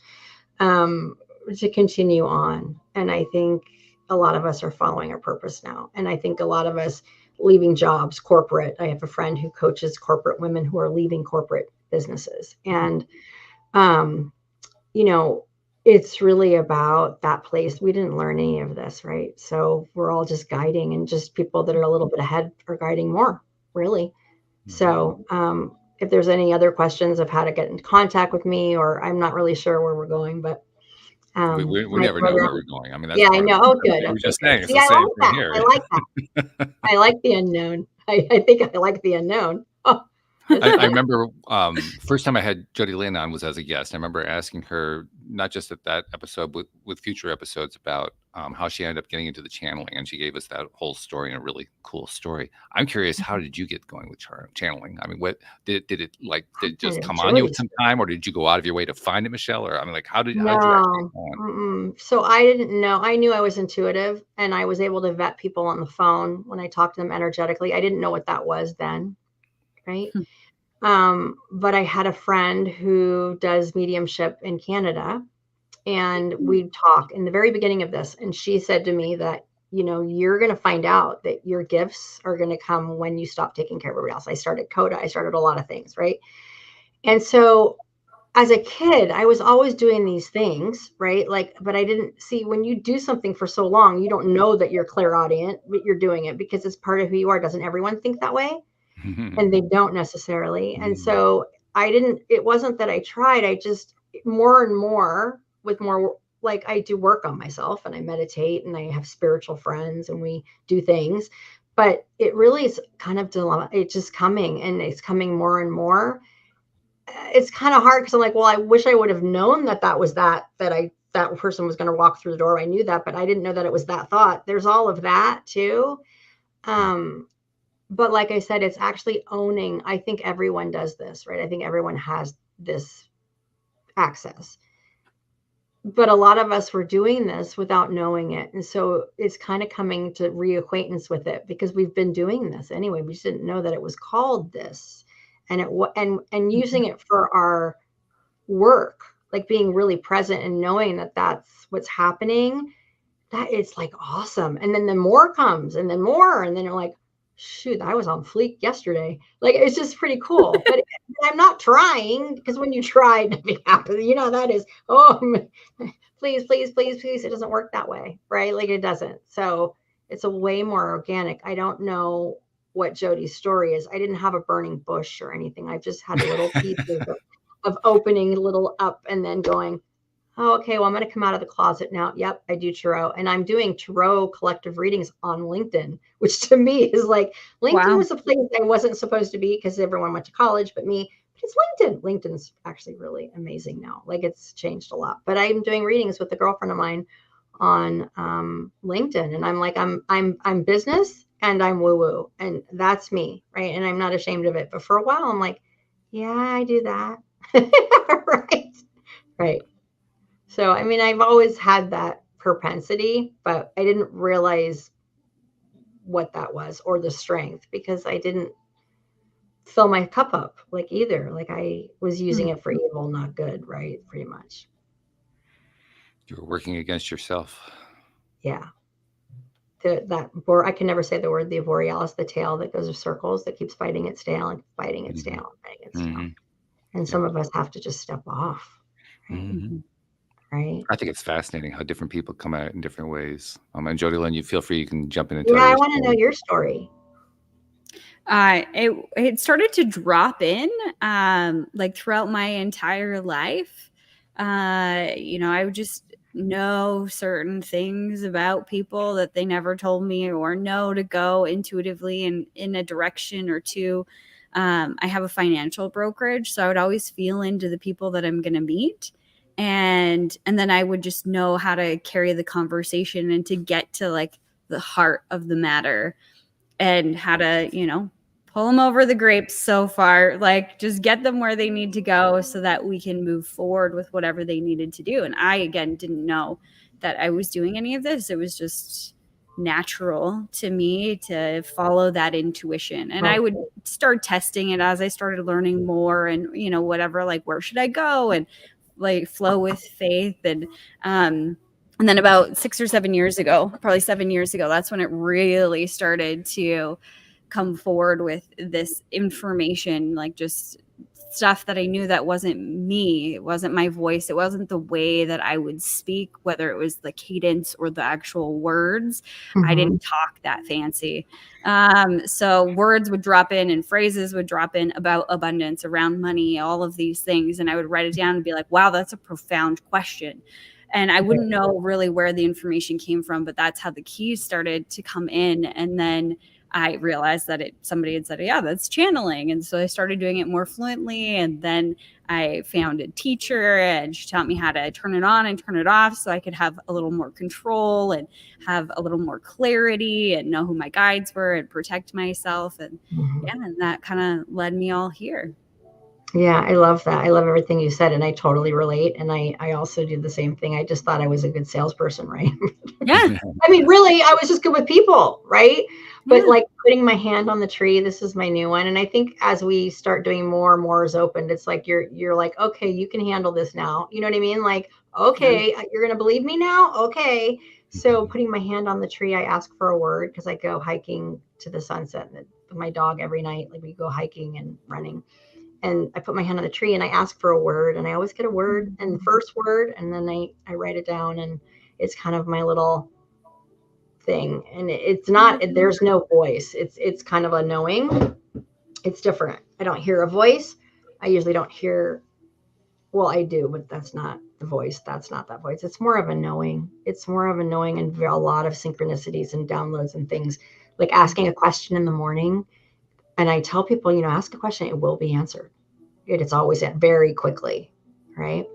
to continue on. And I think a lot of us are following our purpose now. And I think a lot of us leaving jobs, corporate. I have a friend who coaches corporate women who are leaving corporate businesses. And, you know, it's really about that place. We didn't learn any of this, right? So we're all just guiding, and just people that are a little bit ahead are guiding more, really. So if there's any other questions of how to get in contact with me, or I'm not really sure where we're going, but we never know where we're going. I mean, that's yeah, I know. Oh, good. I was Okay, just saying, good. it's See, the I same like thing that. here. I like that. I like the unknown. I think I like the unknown. Oh. I remember first time I had Jody Lynn on was as a guest. I remember asking her, not just at that episode, but with future episodes, about how she ended up getting into the channeling, and she gave us that whole story, and a really cool story. I'm curious, how did you get going with channeling? I mean, what did it just come on you at some time, or did you go out of your way to find it, Michelle? Or I mean, like, how did you actually go on? So I didn't know. I knew I was intuitive, and I was able to vet people on the phone when I talked to them energetically. I didn't know what that was then, right? But I had a friend who does mediumship in Canada, and we'd talk in the very beginning of this. And she said to me that, you know, you're going to find out that your gifts are going to come when you stop taking care of everybody else. I started Coda. I started a lot of things, right? And so as a kid, I was always doing these things, right? Like, but I didn't see, when you do something for so long, you don't know that you're clairaudient, but you're doing it because it's part of who you are. Doesn't everyone think that way? And they don't necessarily. And so it wasn't that I tried. I just more and more with more, like, I do work on myself, and I meditate, and I have spiritual friends, and we do things, but it really is kind of dilemma. It's just coming, and it's coming more and more. It's kind of hard because I'm like, well, I wish I would have known that that person was going to walk through the door. I knew that, but I didn't know that it was that thought. There's all of that too. But like I said, it's actually owning. I think everyone does this, right? I think everyone has this access. But a lot of us were doing this without knowing it. And so it's kind of coming to reacquaintance with it, because we've been doing this anyway. We just didn't know that it was called this. And using it for our work, like being really present and knowing that that's what's happening, that it's like awesome. And then the more comes, and then more, and then you're like, shoot, I was on fleek yesterday. Like, it's just pretty cool. But I'm not trying, because when you try, nothing happens. You know, that is, oh, please, please, please, please. It doesn't work that way, right? Like, it doesn't. So it's a way more organic. I don't know what Jody's story is. I didn't have a burning bush or anything. I just had little pieces of opening a little up and then going, oh, okay, well, I'm going to come out of the closet now. Yep, I do tarot. And I'm doing tarot collective readings on LinkedIn, which to me is like, LinkedIn was a place I wasn't supposed to be because everyone went to college but me. But it's LinkedIn. LinkedIn's actually really amazing now. Like, it's changed a lot. But I'm doing readings with a girlfriend of mine on LinkedIn. And I'm like, I'm business and I'm woo-woo. And that's me, right? And I'm not ashamed of it. But for a while, I'm like, yeah, I do that. Right. Right. So, I mean, I've always had that propensity, but I didn't realize what that was, or the strength, because I didn't fill my cup up like either. Like, I was using it for evil, not good, right? Pretty much. You were working against yourself. Yeah. I can never say the word, the borealis, the tail that goes in circles, that keeps fighting its tail and fighting its tail and fighting its tail. And some of us have to just step off. Right? Right. I think it's fascinating how different people come at it in different ways. And Jody Lynn, you feel free, you can jump in and tell I want to know your story. It started to drop in like throughout my entire life. You know, I would just know certain things about people that they never told me, or know to go intuitively in a direction or two. I have a financial brokerage, so I would always feel into the people that I'm going to meet. And then I would just know how to carry the conversation and to get to like the heart of the matter, and how to, you know, pull them over the grapes so far, like just get them where they need to go so that we can move forward with whatever they needed to do. And I, again, didn't know that I was doing any of this. It was just natural to me to follow that intuition. And I would start testing it as I started learning more, and, you know, whatever, like, where should I go? And like flow with faith. And then about 6 or 7 years ago, probably 7 years ago, that's when it really started to come forward with this information, like just stuff that I knew that wasn't me. It wasn't my voice. It wasn't the way that I would speak, whether it was the cadence or the actual words. I didn't talk that fancy. So words would drop in and phrases would drop in about abundance, around money, all of these things. And I would write it down and be like, wow, that's a profound question. And I wouldn't know really where the information came from, but that's how the keys started to come in. And then I realized that somebody had said, yeah, that's channeling. And so I started doing it more fluently. And then I found a teacher and she taught me how to turn it on and turn it off so I could have a little more control and have a little more clarity and know who my guides were and protect myself. And yeah, and that kind of led me all here. Yeah, I love that. I love everything you said, and I totally relate. And I also do the same thing. I just thought I was a good salesperson, right? Yeah. I mean, really, I was just good with people, right? But like putting my hand on the tree, this is my new one. And I think as we start doing more and more is opened, it's like you're like, okay, you can handle this now. You know what I mean? Like, okay, you're gonna believe me now? Okay. So putting my hand on the tree, I ask for a word because I go hiking to the sunset with my dog every night. Like we go hiking and running. And I put my hand on the tree and I ask for a word, and I always get a word and the first word, and then I write it down, and it's kind of my little thing. And it's not, there's no voice. It's kind of a knowing. It's different. I don't hear a voice. I usually don't hear, well, I do, but that's not the voice. That's not that voice. It's more of a knowing. It's more of a knowing, and a lot of synchronicities and downloads and things, like asking a question in the morning. And I tell people, ask a question, it will be answered. It's always very quickly, right?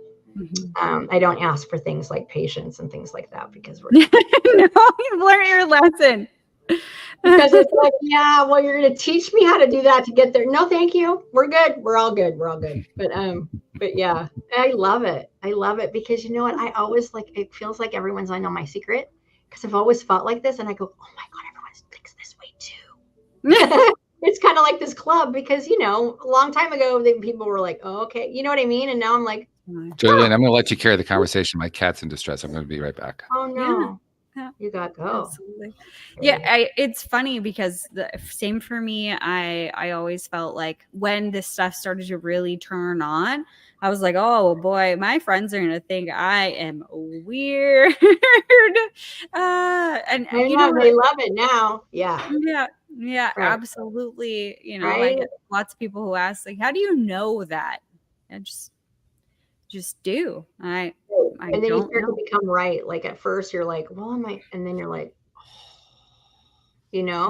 I don't ask for things like patience and things like that because we're no, you've learned your lesson. Because it's like, yeah, well, you're going to teach me how to do that to get there. No, thank you. We're good. We're all good. We're all good. But yeah, I love it. I love it because you know what? I always it feels like everyone's, I know my secret because I've always felt like this. And I go, oh my God, everyone thinks this way too. It's kind of like this club because, a long time ago, people were like, oh, okay. You know what I mean? And now I'm like, Jolene, I'm going to let you carry the conversation. My cat's in distress. I'm going to be right back. Oh, no. Yeah. You got to go. Absolutely. Yeah, it's funny because the same for me. I always felt like when this stuff started to really turn on, I was like, oh boy, my friends are gonna think I am weird. And they love it now. Yeah. Yeah, right. Absolutely. Right? I get lots of people who ask, like, how do you know that? And just do. I and then don't you start know. to become right. Like at first you're like, well, am I? And then you're like, Yeah.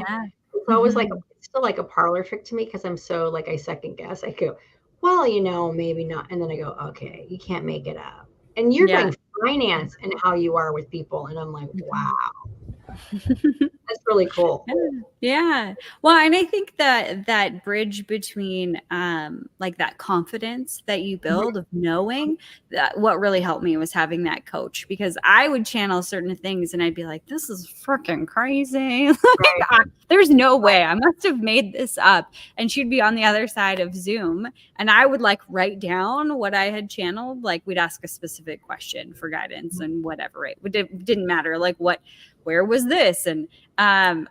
It's always like, it's still like a parlor trick to me because I'm so like, I second guess. I go, well, maybe not. And then I go, okay, you can't make it up. And you're doing finance and how you are with people. And I'm like, wow. That's really cool. Yeah. Well, and I think that bridge between like that confidence that you build of knowing that, what really helped me was having that coach, because I would channel certain things and I'd be like, this is freaking crazy. There's no way. I must have made this up. And she'd be on the other side of Zoom and I would write down what I had channeled. Like we'd ask a specific question for guidance and whatever. It didn't matter. Like where was this? And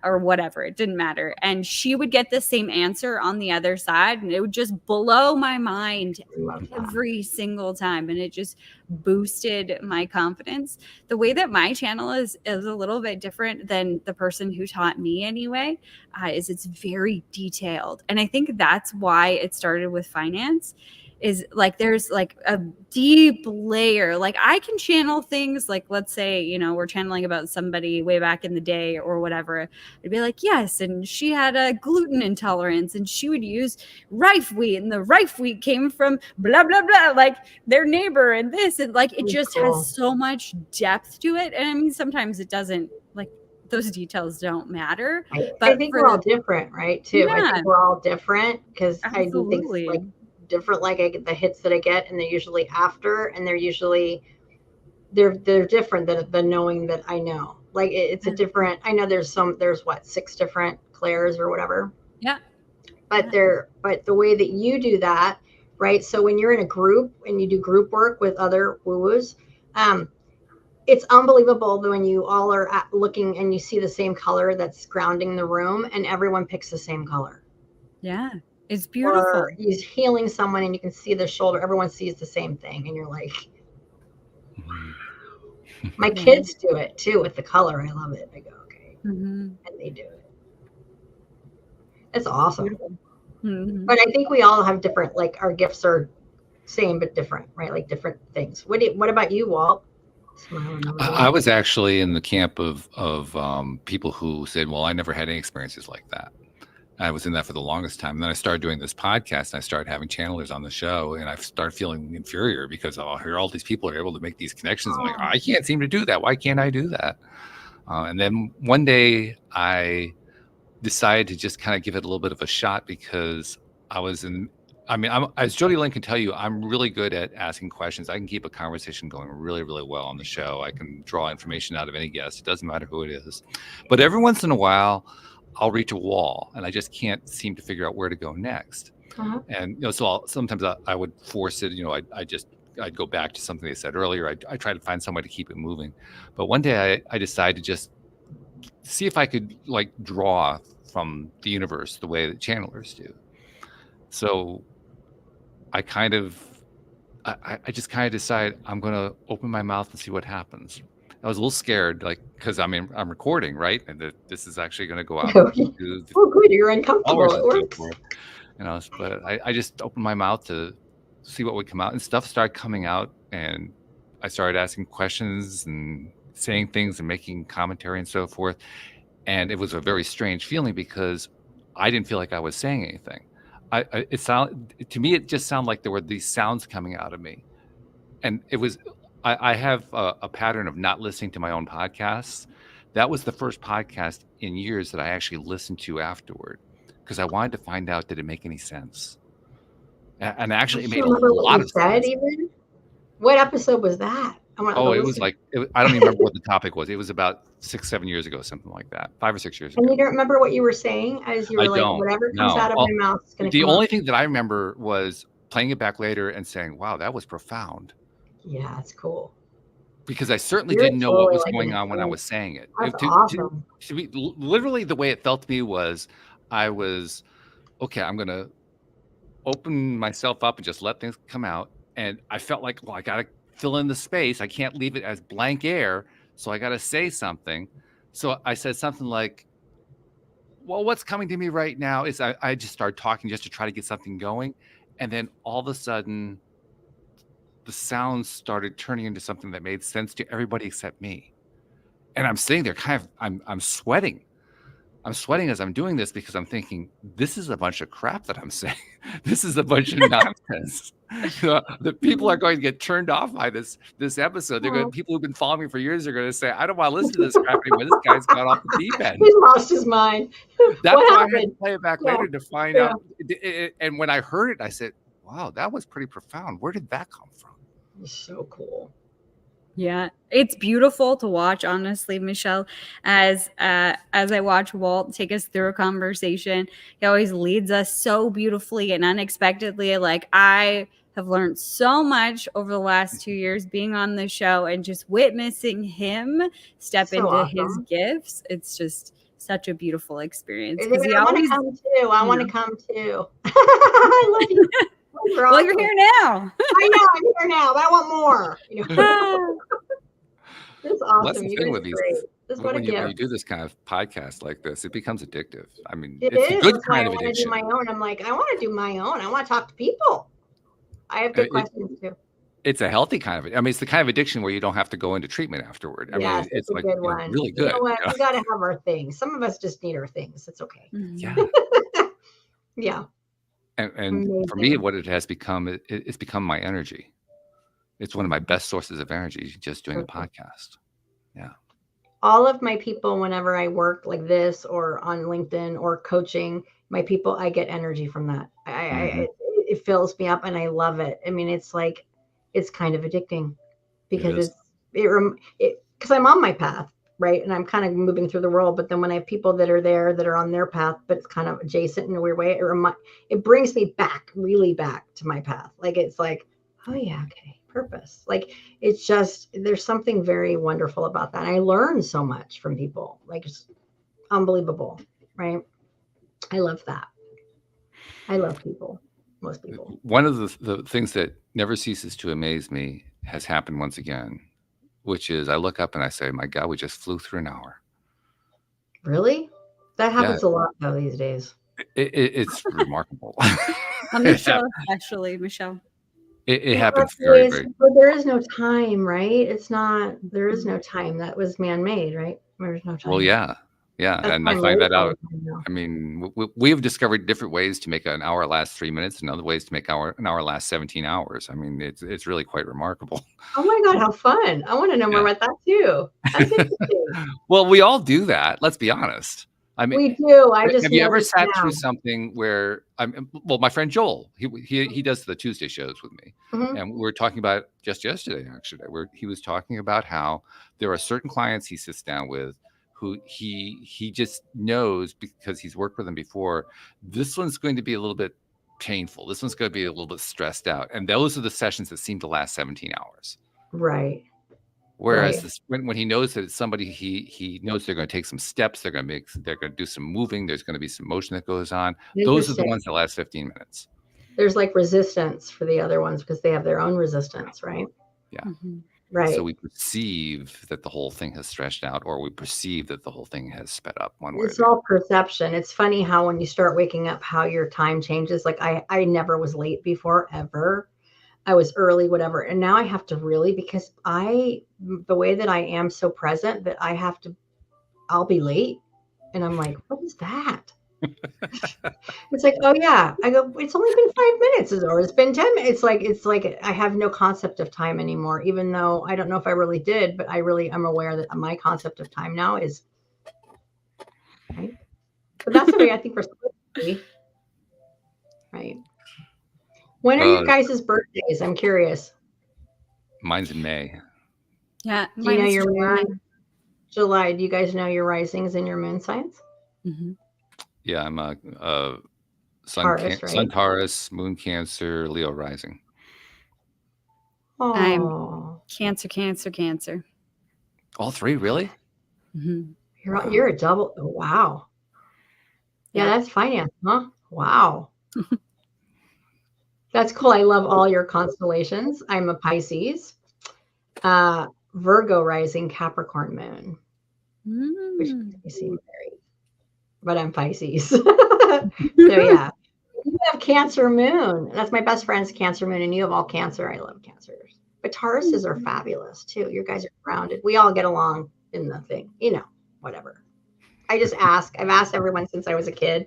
or whatever, it didn't matter. And she would get the same answer on the other side, and it would just blow my mind every single time. And it just boosted my confidence. The way that my channel is a little bit different than the person who taught me anyway, is it's very detailed. And I think that's why it started with finance. Is there's a deep layer. I can channel things let's say, we're channeling about somebody way back in the day or whatever. I'd be like, yes, and she had a gluten intolerance and she would use rife wheat, and the rife wheat came from blah, blah, blah, their neighbor and this. And it just has so much depth to it. And I mean, sometimes it doesn't, those details don't matter. But I think we're all different, right? Too. Yeah. I think we're all different because I do things different, I get the hits that I get, and they're usually after, and they're different than the knowing that I know. It's a different, I know there's 6 different Claires or whatever. Yeah. But the way that you do that, right? So when you're in a group and you do group work with other woo-woos, it's unbelievable when you all are looking and you see the same color that's grounding the room and everyone picks the same color. Yeah, it's beautiful. Or he's healing someone and you can see the shoulder. Everyone sees the same thing. And you're like, my kids do it too with the color. I love it. I go, okay. And they do it. It's awesome. But I think we all have different, like our gifts are same but different, right? Like different things. What about you, Walt? I was actually in the camp of people who said, well, I never had any experiences like that. I was in that for the longest time. And then I started doing this podcast and I started having channelers on the show and I started feeling inferior because here all these people are able to make these connections. I'm like, I can't seem to do that. Why can't I do that? And then one day I decided to just kind of give it a little bit of a shot because as Jody Lynn can tell you, I'm really good at asking questions. I can keep a conversation going really, really well on the show. I can draw information out of any guest. It doesn't matter who it is. But every once in a while, I'll reach a wall and I just can't seem to figure out where to go next. And, so sometimes I would force it, I'd go back to something they said earlier. I try to find some way to keep it moving. But one day I decided to just see if I could like draw from the universe the way that channelers do. So I just kind of decided I'm going to open my mouth and see what happens. I was a little scared, like, because I'm recording, right? And this is actually going to go out. Oh, good. You're uncomfortable. It works. But I just opened my mouth to see what would come out, and stuff started coming out. And I started asking questions and saying things and making commentary and so forth. And it was a very strange feeling because I didn't feel like I was saying anything. To me, it just sounded like there were these sounds coming out of me. And it was, I have a pattern of not listening to my own podcasts. That was the first podcast in years that I actually listened to afterward because I wanted to find out, did it make any sense? And actually, it made a lot of sense. Even? What episode was that? It was like, I don't even remember what the topic was. It was about 6-7 years ago, something like that. 5 or 6 years ago. And you don't remember what you were saying as you were whatever comes out of my mouth is going to come out. The only thing that I remember was playing it back later and saying, wow, that was profound. Yeah, that's cool. Because I certainly didn't know what was going on when I was saying it. That's awesome. Literally, the way it felt to me was I was, okay, I'm going to open myself up and just let things come out. And I felt like, well, I got to fill in the space. I can't leave it as blank air. So I got to say something. So I said something like, well, what's coming to me right now is I just started talking just to try to get something going. And then all of a sudden, the sounds started turning into something that made sense to everybody except me. And I'm sitting there I'm sweating. I'm sweating as I'm doing this because I'm thinking, this is a bunch of crap that I'm saying. This is a bunch of nonsense. The people are going to get turned off by this episode. People who've been following me for years are going to say, I don't want to listen to this crap anymore. This guy's got off the deep end. He lost his mind. That's why I had to play it back later to find out. And when I heard it, I said, wow, that was pretty profound. Where did that come from? It's so cool. Yeah, it's beautiful to watch, honestly, Michelle. As I watch Walt take us through a conversation, he always leads us so beautifully and unexpectedly. Like, I have learned so much over the last 2 years being on the show and just witnessing him step into his gifts. It's just such a beautiful experience. I want to come too. I want to come too. I love you. Well, you're here now. I know, I'm here now, but I want more. That's awesome. That's the thing with these. When you do this kind of podcast like this, it becomes addictive. I mean, it's a good kind of addiction. I want to do my own. I'm like, I want to do my own. I want to talk to people. I have good questions too. It's a healthy kind of. I mean, it's the kind of addiction where you don't have to go into treatment afterward. I mean, it's like good one. Really good. You know what? We got to have our things. Some of us just need our things. It's okay. Yeah. Yeah. And for me, what it has become, it's become my energy. It's one of my best sources of energy, just doing a podcast. Yeah. All of my people, whenever I work like this or on LinkedIn or coaching, my people, I get energy from that. It fills me up and I love it. I mean, it's like, it's kind of addicting because because I'm on my path. Right. And I'm kind of moving through the world. But then when I have people that are there that are on their path, but it's kind of adjacent in a weird way, it brings me back, really back to my path. Like, it's like, oh, yeah, okay. purpose. Like, it's just, there's something very wonderful about that. And I learn so much from people, like, it's unbelievable, right? I love that. I love people, most people. One of the things that never ceases to amaze me has happened once again, which is I look up and I say, my God, we just flew through an hour. Really? That happens a lot though these days. It's remarkable. On the show, especially, Michelle. It happens very, very. But there is no time, right? It's not, there is no time. That was man-made, right? There's no time. Well, yeah. That's And why I I'm find late that all out. the time now. I mean, we have discovered different ways to make an hour last 3 minutes and other ways to make an hour last 17 hours. I mean, it's really quite remarkable. Oh my God, how fun. I want to know more about that too. That's interesting. Well, we all do that. Let's be honest. I mean, we do. I just have you ever noticed sat now. through something where well, my friend Joel, he does the Tuesday shows with me, and we were talking about just yesterday actually, where he was talking about how there are certain clients he sits down with who he just knows because he's worked with them before. This one's going to be a little bit painful. This one's going to be a little bit stressed out, and those are the sessions that seem to last 17 hours. Right. Whereas when he knows that it's somebody he knows they're going to take some steps, they're going to do some moving, there's going to be some motion that goes on. Those are the ones that last 15 minutes. There's like resistance for the other ones because they have their own resistance, right? Yeah. Right. So we perceive that the whole thing has stretched out, or we perceive that the whole thing has sped up one way. It's all perception. It's funny how when you start waking up, how your time changes. Like I never was late before, ever. I was early, whatever. And now I have to really, because the way that I am so present that I'll be late. And I'm like, what is that? It's like, oh yeah. I go, it's only been 5 minutes or it's been 10 minutes. It's like I have no concept of time anymore, even though I don't know if I really did, but I'm aware that my concept of time now is, right? But that's the way I think we're supposed to be. Right. When are your guys' birthdays? I'm curious. Mine's in May. Yeah. Do you know your moon? July. Do you guys know your risings and your moon signs? Yeah, I'm a sun Taurus, right? Sun Taurus, moon Cancer, Leo rising. Oh. I'm Cancer. All three, really? You're a double. Oh, wow. Yeah, that's finance, huh? Wow. That's cool. I love all your constellations. I'm a Pisces, Virgo rising, Capricorn moon, which makes me seem very, but I'm Pisces. So yeah, you have Cancer moon. That's my best friend's Cancer moon, and you have all Cancer. I love Cancers, but Tauruses are fabulous too. You guys are grounded. We all get along in the thing, whatever. I just ask. I've asked everyone since I was a kid.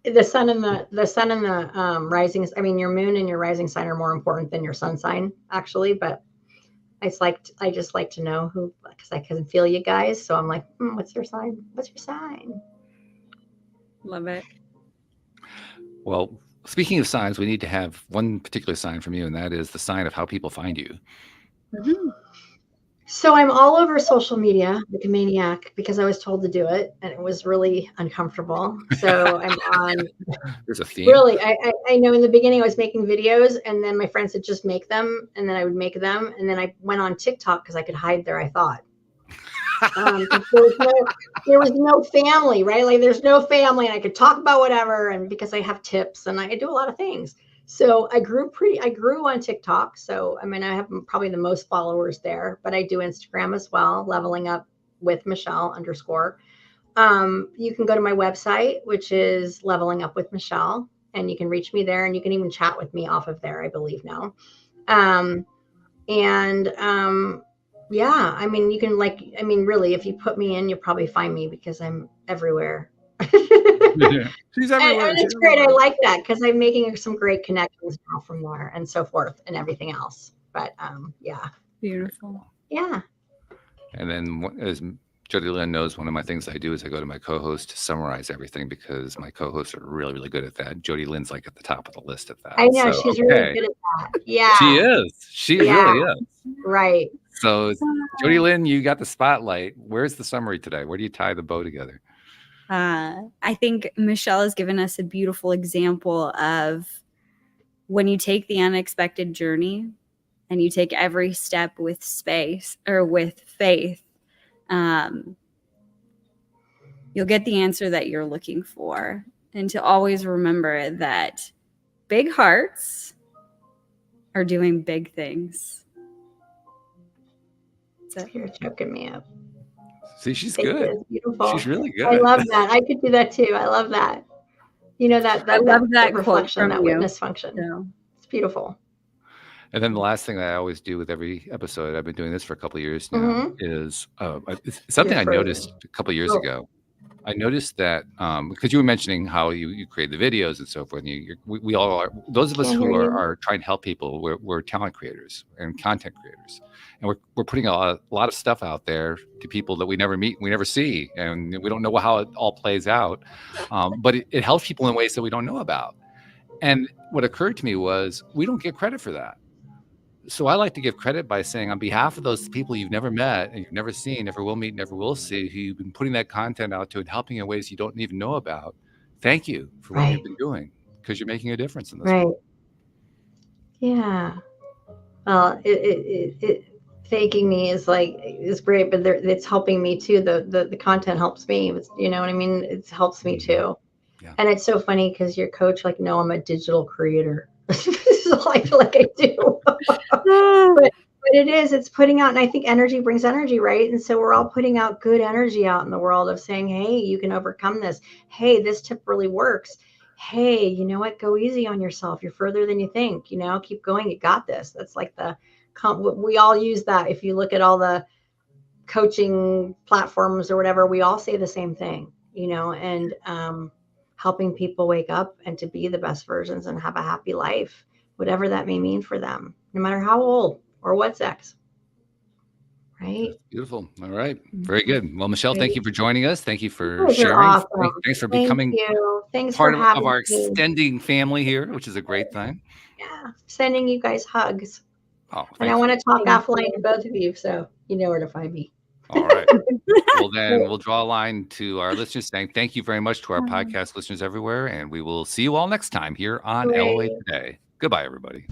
The sun and the risings. I mean, your moon and your rising sign are more important than your sun sign, actually. But I just like to know who, because I can feel you guys. So I'm like, what's your sign? What's your sign? Love it. Well, speaking of signs, we need to have one particular sign from you, and that is the sign of how people find you. So I'm all over social media like a maniac because I was told to do it, and it was really uncomfortable. So I'm on. There's a theme. Really, I know in the beginning I was making videos, and then my friends said just make them, and then I would make them, and then I went on TikTok because I could hide there. I thought there was no family, right? Like there's no family, and I could talk about whatever, and because I have tips and I do a lot of things. So I grew on TikTok. So, I mean, I have probably the most followers there, but I do Instagram as well, LevelingupwithMichelle _. You can go to my website, which is LevelingupwithMichelle, and you can reach me there, and you can even chat with me off of there, I believe now. Yeah, I mean, you can really, if you put me in, you'll probably find me because I'm everywhere. She's everywhere. And it's great. I like that because I'm making some great connections now from there and so forth and everything else. But yeah. Beautiful. Yeah. And then as Jody Lynn knows, one of my things I do is I go to my co-host to summarize everything because my co-hosts are really, really good at that. Jody Lynn's like at the top of the list at that. I know. She's really good at that. Yeah. She is. She really is. Right. So Jody Lynn, you got the spotlight. Where's the summary today? Where do you tie the bow together? I think Michelle has given us a beautiful example of when you take the unexpected journey, and you take every step with space or with faith, you'll get the answer that you're looking for. And to always remember that big hearts are doing big things. You're choking me up. See, she's Thank good. you. Beautiful. She's really good. I love that. I could do that too. I love that. You know, I love that reflection, quote that from you. witness function. So. It's beautiful. And then the last thing that I always do with every episode, I've been doing this for a couple of years now, is it's something I noticed a couple of years ago. I noticed that because you were mentioning how you create the videos and so forth. And we all are, those of us who are trying to help people, we're talent creators and content creators. And we're putting a lot of stuff out there to people that we never meet, we never see, and we don't know how it all plays out. But it helps people in ways that we don't know about. And what occurred to me was we don't get credit for that. So I like to give credit by saying, on behalf of those people you've never met and you've never seen, never will meet, never will see, who you've been putting that content out to and helping in ways you don't even know about, thank you for what you've been doing, because you're making a difference in this world. Yeah. Well, it thanking me is great, but it's helping me too. The content helps me. You know what I mean? It helps me too. Yeah. And it's so funny because your coach, no, I'm a digital creator. So I feel like I do. but it's putting out, and I think energy brings energy, right? And so we're all putting out good energy out in the world of saying, hey, you can overcome this. Hey, this tip really works. Hey, you know what? Go easy on yourself. You're further than you think. Keep going. You got this. That's we all use that. If you look at all the coaching platforms or whatever, we all say the same thing, and helping people wake up and to be the best versions and have a happy life, whatever that may mean for them, no matter how old or what sex. Right? That's beautiful. All right. Very good. Well, Michelle, thank you for joining us. Thank you for sharing. Awesome. Thanks for becoming part of our extending family here, which is a great thing. Yeah. Sending you guys hugs. Oh, and I want to talk offline to both of you, so you know where to find me. All right. Well, then we'll draw a line to our listeners saying thank you very much to our podcast listeners everywhere. And we will see you all next time here on LOA Today. Goodbye, everybody.